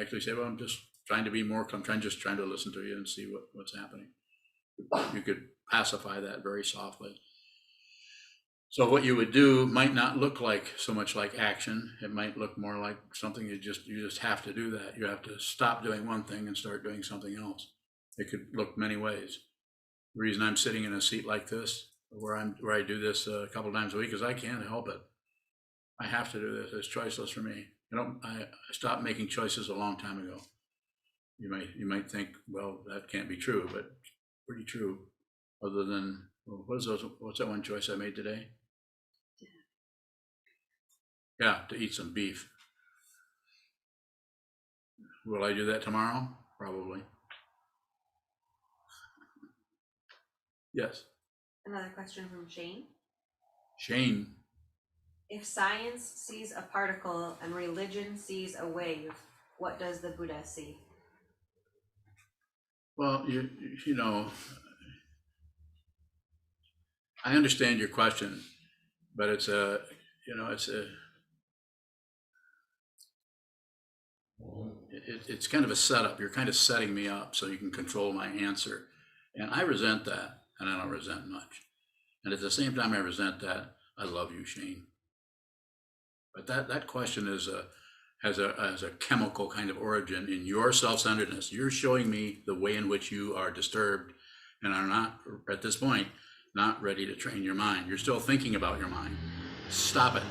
actually say, well, I'm just trying to be more, just trying to listen to you and see what's happening. You could pacify that very softly. So what you would do might not look like so much like action. It might look more like something you just have to do that. You have to stop doing one thing and start doing something else. It could look many ways. The reason I'm sitting in a seat like this, where I do this a couple times a week, is I can't help it. I have to do this. It's choiceless for me. I stopped making choices a long time ago. You might think, well, that can't be true, but it's pretty true. Other than, well, what's that one choice I made today? Yeah, to eat some beef. Will I do that tomorrow? Probably. Yes. Another question from Shane. Shane. If science sees a particle and religion sees a wave, what does the Buddha see? Well, I understand your question, but it's kind of a setup. You're kind of setting me up so you can control my answer. And I resent that, and I don't resent much. And at the same time I resent that, I love you, Shane. But that question has a chemical kind of origin in your self-centeredness. You're showing me the way in which you are disturbed and are not, at this point, not ready to train your mind. You're still thinking about your mind. Stop it.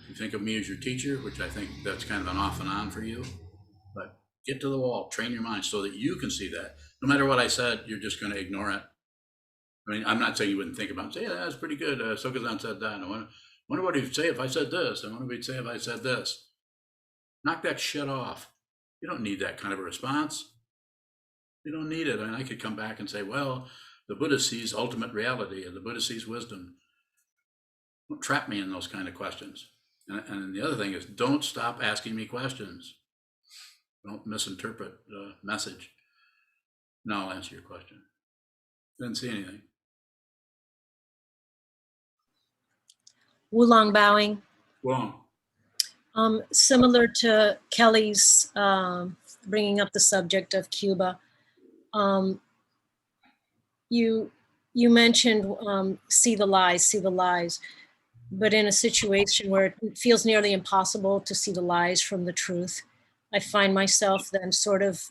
You think of me as your teacher, which I think that's kind of an off and on for you, but get to the wall, train your mind so that you can see that. No matter what I said, you're just going to ignore it. I mean, I'm not saying you wouldn't think about it and say, yeah, that's pretty good. Sokuzan said that. I wonder what he'd say if I said this. I wonder what he'd say if I said this. Knock that shit off. You don't need that kind of a response. You don't need it. I mean, I could come back and say, well, the Buddha sees ultimate reality and the Buddha sees wisdom. Don't trap me in those kind of questions. And the other thing is, don't stop asking me questions. Don't misinterpret the message. Now I'll answer your question. Didn't see anything. Wulong bowing. Wrong. Similar to Kelly's bringing up the subject of Cuba, you mentioned see the lies, but in a situation where it feels nearly impossible to see the lies from the truth, I find myself then sort of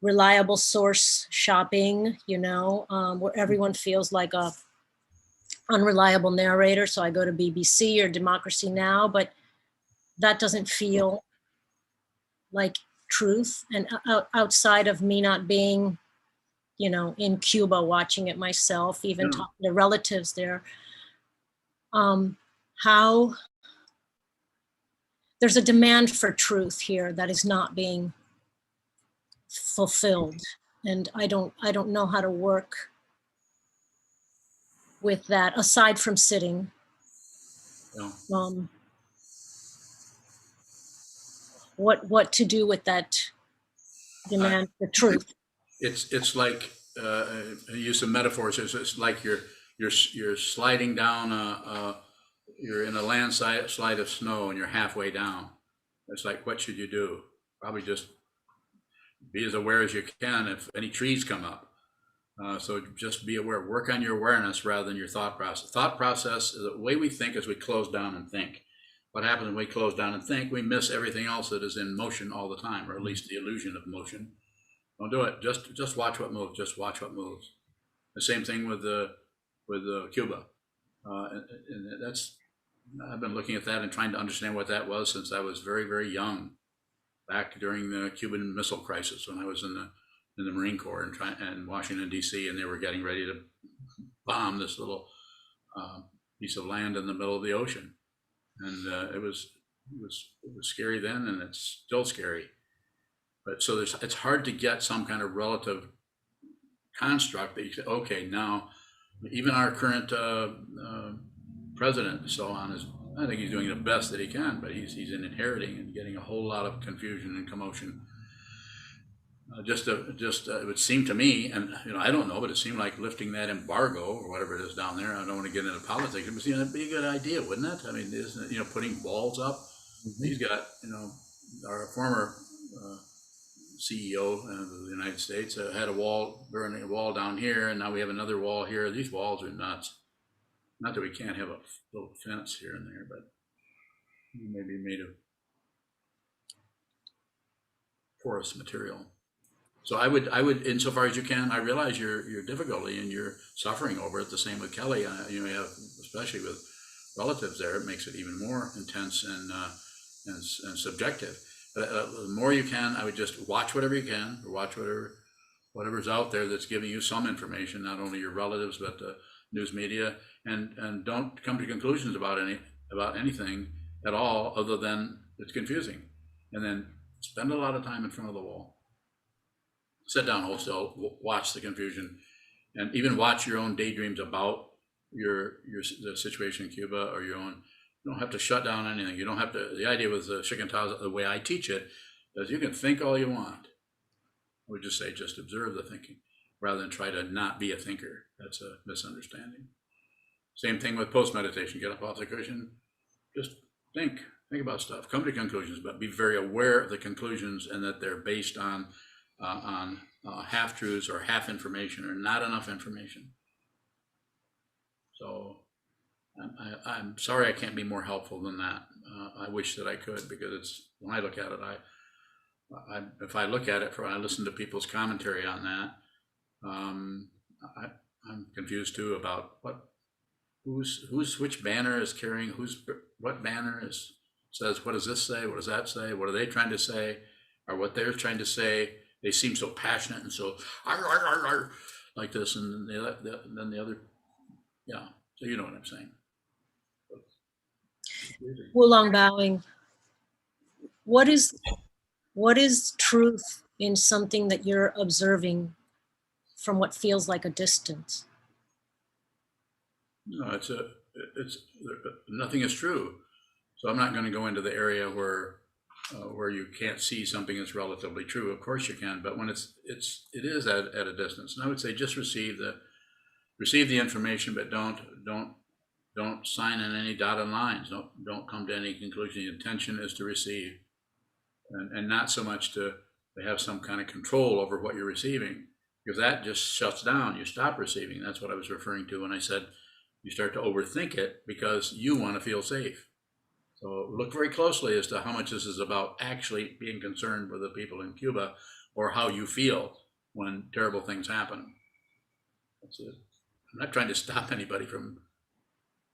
reliable source shopping, where everyone feels like a unreliable narrator. So I go to BBC or Democracy Now, but that doesn't feel like truth. And outside of me not being, in Cuba watching it myself, even Yeah. talking to relatives there, how there's a demand for truth here that is not being fulfilled. And I don't know how to work with that aside from sitting. Yeah. What to do with that demand for truth? It's like I use some metaphors. It's like you're sliding down you're in a slide of snow and you're halfway down. It's like, what should you do? Probably just be as aware as you can if any trees come up. So just be aware, work on your awareness rather than your thought process. Thought process, the way we think is we close down and think. What happens when we close down and think? We miss everything else that is in motion all the time, or at least the illusion of motion. Don't do it. Just watch what moves. Just watch what moves. The same thing with Cuba, and that's I've been looking at that and trying to understand what that was since I was very, very young, back during the Cuban Missile Crisis when I was in the Marine Corps and Washington D.C. and they were getting ready to bomb this little piece of land in the middle of the ocean, and it was scary then, and it's still scary. But so it's hard to get some kind of relative construct that you say, okay, now even our current president and so on I think he's doing the best that he can, but he's inheriting and getting a whole lot of confusion and commotion. It would seem to me, and I don't know, but it seemed like lifting that embargo or whatever it is down there. I don't want to get into politics, but that'd be a good idea, wouldn't it? I mean, isn't it, putting walls up? He's got, our former CEO of the United States had a wall, burning a wall down here, and now we have another wall here. These walls are nuts. Not that we can't have a little fence here and there, but maybe made of porous material. So I would, insofar as you can, I realize your difficulty and your suffering over it. The same with Kelly. You have, especially with relatives there, it makes it even more intense and subjective. But the more you can, I would just watch whatever you can, or watch whatever's out there that's giving you some information, not only your relatives but news media, and don't come to conclusions about anything at all, other than it's confusing, and then spend a lot of time in front of the wall. Sit down, hold still, watch the confusion, and even watch your own daydreams about the situation in Cuba, or your own. You don't have to shut down anything. You don't have to. The idea with the shikantaza, the way I teach it, is you can think all you want. I would just say, just observe the thinking, rather than try to not be a thinker. That's a misunderstanding. Same thing with post meditation. Get up off the cushion, just think about stuff, come to conclusions, but be very aware of the conclusions and that they're based on half truths or half information or not enough information. So I'm sorry I can't be more helpful than that. I wish that I could, because when I look at it, if I look at it, when I listen to people's commentary on that, I'm confused too about which banner is carrying what banner says what does this say, what does that say, what are they trying to say, or what they're trying to say. They seem so passionate and so like this, and then the other, yeah. So you know what I'm saying. Wulong bowing. What is truth in something that you're observing from what feels like a distance? No, it's nothing is true. So I'm not going to go into the area where you can't see something that's relatively true. Of course you can, but when it is at a distance. And I would say just receive the information, but don't sign in any dotted lines. Don't come to any conclusion. The intention is to receive, and not so much to have some kind of control over what you're receiving, because that just shuts down. You stop receiving. That's what I was referring to when I said you start to overthink it because you want to feel safe. So look very closely as to how much this is about actually being concerned with the people in Cuba, or how you feel when terrible things happen. That's it. I'm not trying to stop anybody from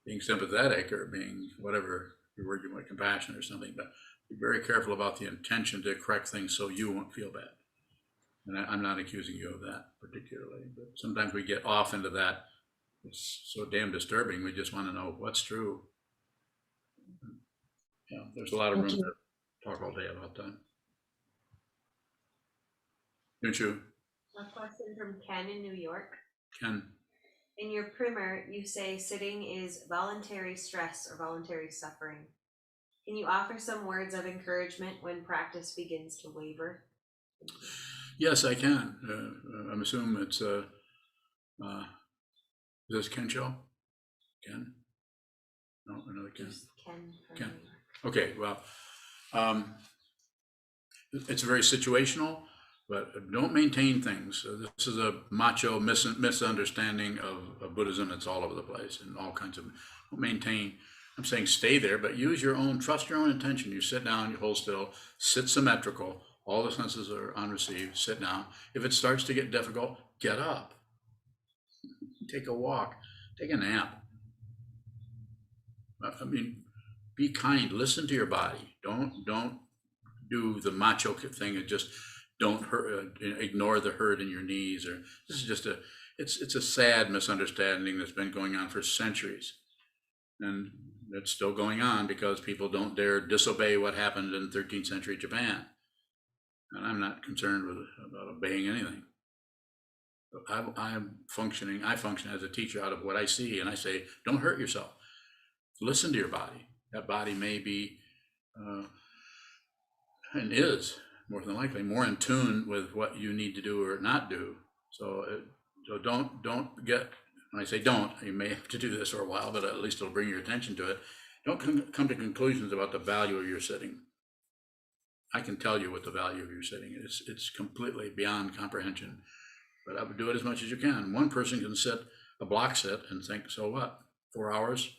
being sympathetic or being whatever your word you want, compassionate or something, but be very careful about the intention to correct things so you won't feel bad. And I'm not accusing you of that particularly, but sometimes we get off into that. It's so damn disturbing. We just want to know what's true. Yeah, there's a lot of Thank room you. to talk all day about that. Don't you, A question from Ken in New York. Ken? In your primer, you say sitting is voluntary stress or voluntary suffering. Can you offer some words of encouragement when practice begins to waver? Yes, I can. I'm assuming it's is this Ken show? Ken? No, another Ken. Just Ken from Ken. New York. Okay, well, it's very situational, but don't maintain things. This is a macho misunderstanding of Buddhism. It's all over the place and all kinds of, don't maintain. I'm saying stay there, but use your own, trust your own intention. You sit down, you hold still, sit symmetrical. All the senses are on receive, sit down. If it starts to get difficult, get up. Take a walk, take a nap. I mean, be kind, listen to your body. Don't do the macho thing and just don't hurt, ignore the hurt in your knees. Or this is just it's a sad misunderstanding that's been going on for centuries. And it's still going on because people don't dare disobey what happened in 13th century Japan. And I'm not concerned about obeying anything. I function as a teacher out of what I see, and I say, don't hurt yourself. Listen to your body. That body may be, and is, more than likely, more in tune with what you need to do or not do. So don't get, when I say don't, you may have to do this for a while, but at least it'll bring your attention to it. Don't come to conclusions about the value of your sitting. I can tell you what the value of your sitting is. It's completely beyond comprehension, but I would do it as much as you can. One person can sit a block sit and think, so what? 4 hours,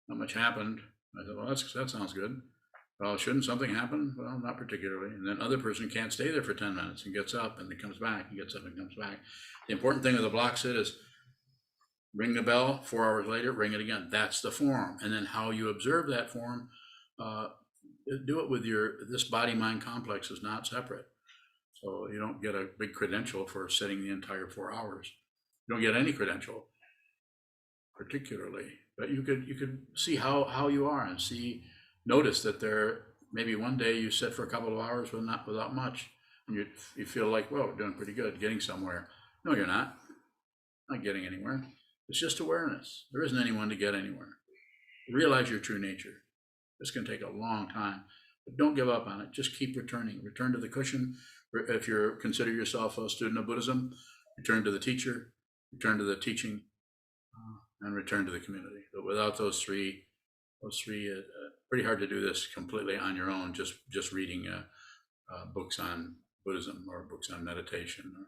not much happened. I said, well, that sounds good. Well, shouldn't something happen? Well, not particularly. And then other person can't stay there for 10 minutes and gets up and then comes back and gets up and comes back. The important thing with a block sit is ring the bell, 4 hours later, ring it again. That's the form. And then how you observe that form, do it with this body-mind complex is not separate. So you don't get a big credential for sitting the entire 4 hours. You don't get any credential particularly, but you could see how you are and notice that maybe one day you sit for a couple of hours without much, and you feel like, well, we're doing pretty good, getting somewhere. No, you're not getting anywhere. It's just awareness. There isn't anyone to get anywhere. Realize your true nature. This can take a long time, but don't give up on it. Just keep returning. Return to the cushion. If you consider yourself a student of Buddhism, return to the teacher, return to the teaching, and return to the community. But without those three, pretty hard to do this completely on your own. Just reading books on Buddhism or books on meditation, or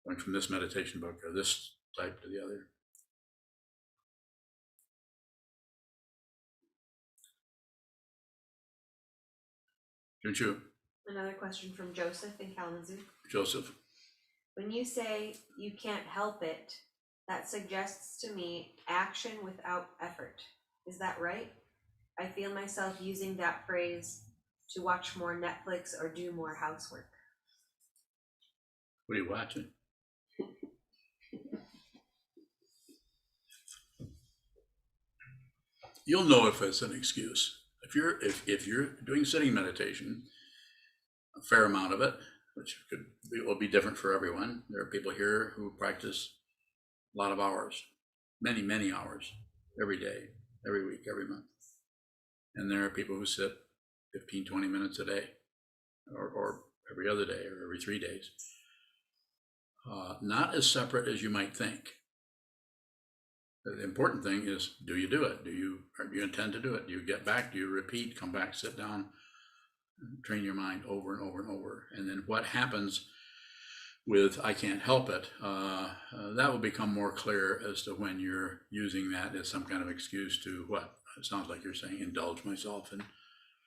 going from this meditation book or this type to the other. Don't you, Another question from Joseph in Kalamazoo. Joseph? When you say you can't help it, that suggests to me action without effort. Is that right? I feel myself using that phrase to watch more Netflix or do more housework. What are you watching? You'll know if it's an excuse. If you're doing sitting meditation, a fair amount of it, which will be different for everyone. There are people here who practice a lot of hours, many hours, every day, every week, every month. And there are people who sit 15, 20 minutes a day, or every other day, or every 3 days. Not as separate as you might think. The important thing is, do you do it? Do you intend to do it? Do you get back? Do you repeat? Come back, sit down, train your mind over and over and over. And then what happens with I can't help it, that will become more clear as to when you're using that as some kind of excuse to what? It sounds like you're saying indulge myself in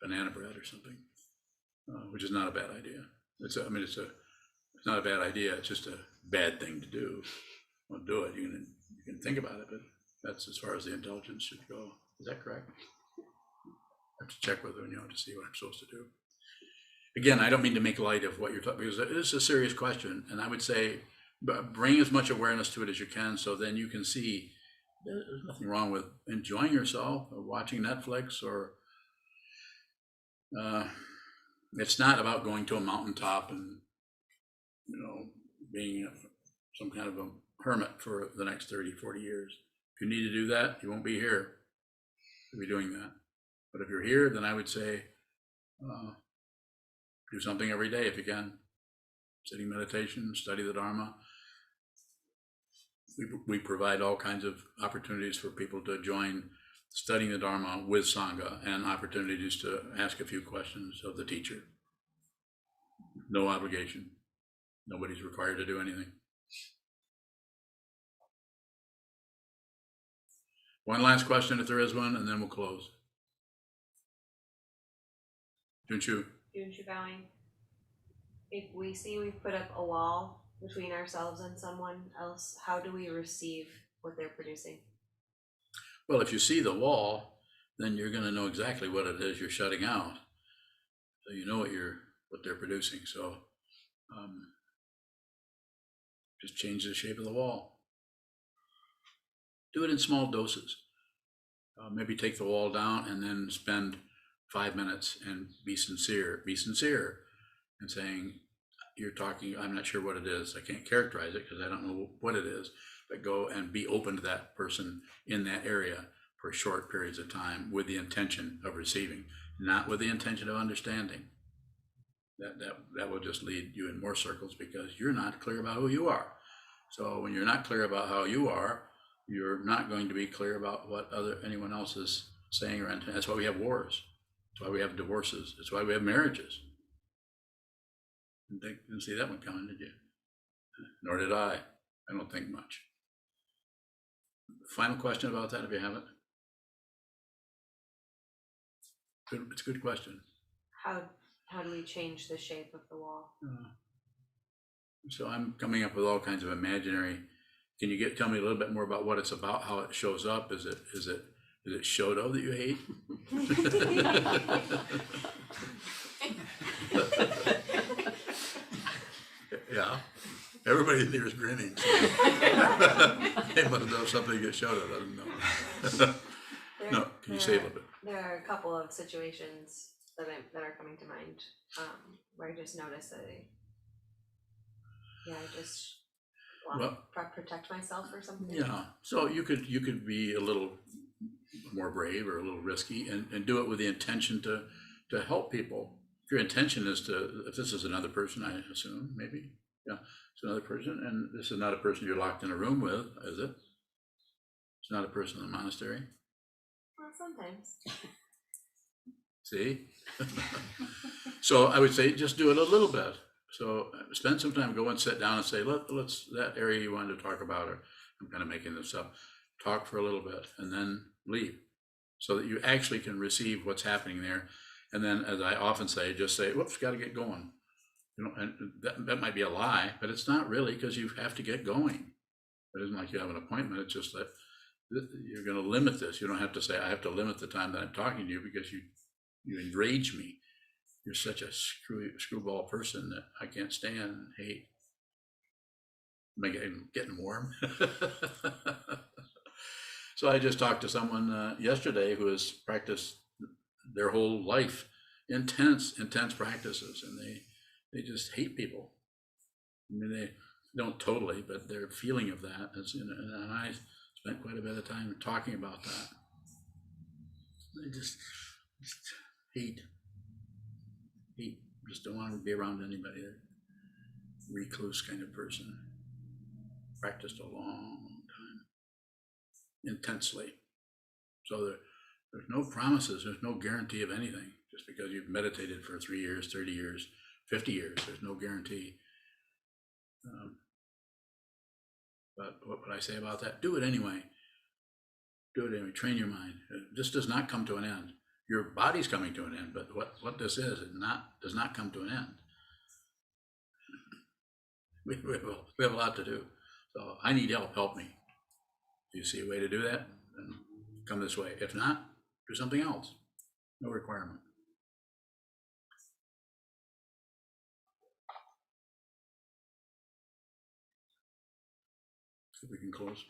banana bread or something, which is not a bad idea. It's not a bad idea. It's just a bad thing to do. Don't do it. You can think about it, but that's as far as the intelligence should go. Is that correct? I have to check with them, to see what I'm supposed to do. Again, I don't mean to make light of what you're talking, because it is a serious question, and I would say bring as much awareness to it as you can, so then you can see there's nothing wrong with enjoying yourself or watching Netflix, or it's not about going to a mountaintop and being some kind of a hermit for the next 30, 40 years. If you need to do that, you won't be here to be doing that. But if you're here, then I would say do something every day if you can. Sitting meditation, study the Dharma. We provide all kinds of opportunities for people to join studying the Dharma with Sangha, and opportunities to ask a few questions of the teacher. No obligation. Nobody's required to do anything. One last question, if there is one, and then we'll close. Junshu. Junshu bowing. If we see we've put up a wall between ourselves and someone else, how do we receive what they're producing? Well, if you see the wall, then you're going to know exactly what it is you're shutting out. So you know what they're producing. So just change the shape of the wall. Do it in small doses. Maybe take the wall down and then spend 5 minutes and be sincere. Be sincere in saying, you're talking, I'm not sure what it is. I can't characterize it because I don't know what it is, but go and be open to that person in that area for short periods of time with the intention of receiving, not with the intention of understanding. That will just lead you in more circles because you're not clear about who you are. So when you're not clear about how you are, you're not going to be clear about what anyone else is saying or intending. That's why we have wars. That's why we have divorces. That's why we have marriages. Didn't see that one coming, did you? Nor did I. I don't think much. Final question about that, if you have it. Good, it's a good question. How do we change the shape of the wall? So I'm coming up with all kinds of imaginary. Can you tell me a little bit more about what it's about, how it shows up? Is it Shoto that you hate? Yeah. Everybody there is grinning. So. They must know something that Shoto doesn't know. No, can you say a little bit? There are a couple of situations that are coming to mind where I just noticed that I just want to protect myself or something. Yeah. So you could be a little more brave or a little risky and do it with the intention to help people. If your intention is if this is another person, I assume, maybe. Yeah, it's another person, and this is not a person you're locked in a room with, is it? It's not a person in the monastery. Well, sometimes. See? So I would say just do it a little bit. So spend some time, go and sit down and say, let's that area you wanted to talk about, or I'm kind of making this up, talk for a little bit and then leave so that you actually can receive what's happening there. And then, as I often say, just say, whoops, got to get going. And that might be a lie, but it's not really, because you have to get going. It isn't like you have an appointment. It's just that you're going to limit this. You don't have to say, I have to limit the time that I'm talking to you because you enrage me. You're such a screwball person that I can't stand and hate. I'm getting warm. So I just talked to someone yesterday who has practiced their whole life, intense practices, and they just hate people. I mean, they don't totally, but their feeling of that is, and I spent quite a bit of time talking about that. They just hate, just don't want to be around anybody. They're a recluse kind of person. Practiced a long time, intensely. So there's no promises, there's no guarantee of anything. Just because you've meditated for 3 years, 30 years, 50 years, there's no guarantee. But what would I say about that? Do it anyway. Do it anyway. Train your mind. This does not come to an end. your body's coming to an end, but what this is, does not come to an end. We have a lot to do. So I need help me. Do you see a way to do that? Then come this way. If not, do something else. No requirement. See if we can close.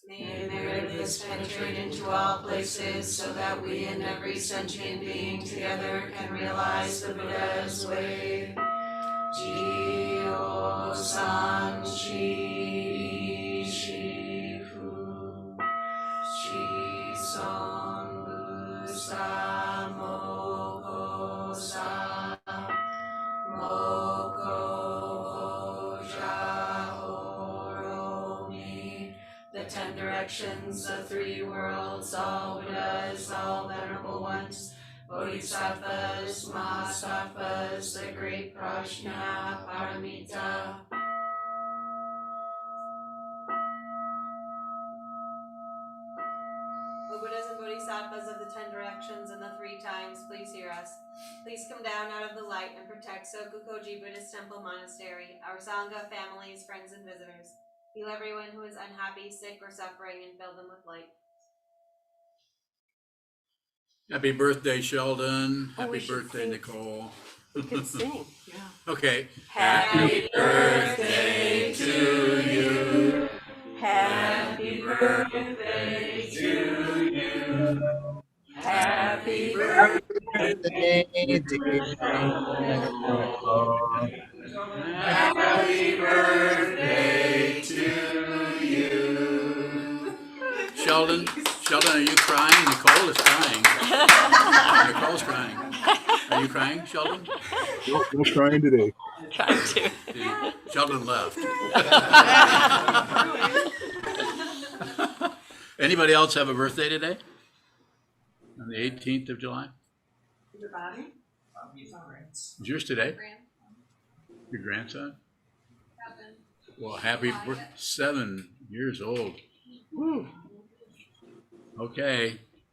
May merit this penetrate into all places, so that we and every sentient being together can realize the Buddha's way. Jio san chi shi fu, shi song bu sa moko sa, moko ho ja ho ro mi. The 10 directions, the 3 worlds, all Buddhas, all venerable ones, Bodhisattvas, Mahasattvas, the great Prajna Paramita. O Buddhas and Bodhisattvas of the 10 directions and the 3 times, please hear us. Please come down out of the light and protect Sokukoji Buddhist Temple Monastery, our Sangha, families, friends, and visitors. Heal everyone who is unhappy, sick, or suffering, and fill them with light. Happy birthday, Sheldon. Oh, we Happy should birthday, sing. Nicole. We could sing. Yeah. Okay. Happy birthday to you. Happy birthday to you. Happy birthday. Happy birthday to you. Sheldon, are you crying? Nicole is crying. Nicole's crying. Are you crying, Sheldon? No crying today. Trying to. Sheldon left. Anybody else have a birthday today? On the 18th of July? Your body? Is yours today? Your grandson? Well, happy 7 years old. Woo. Okay.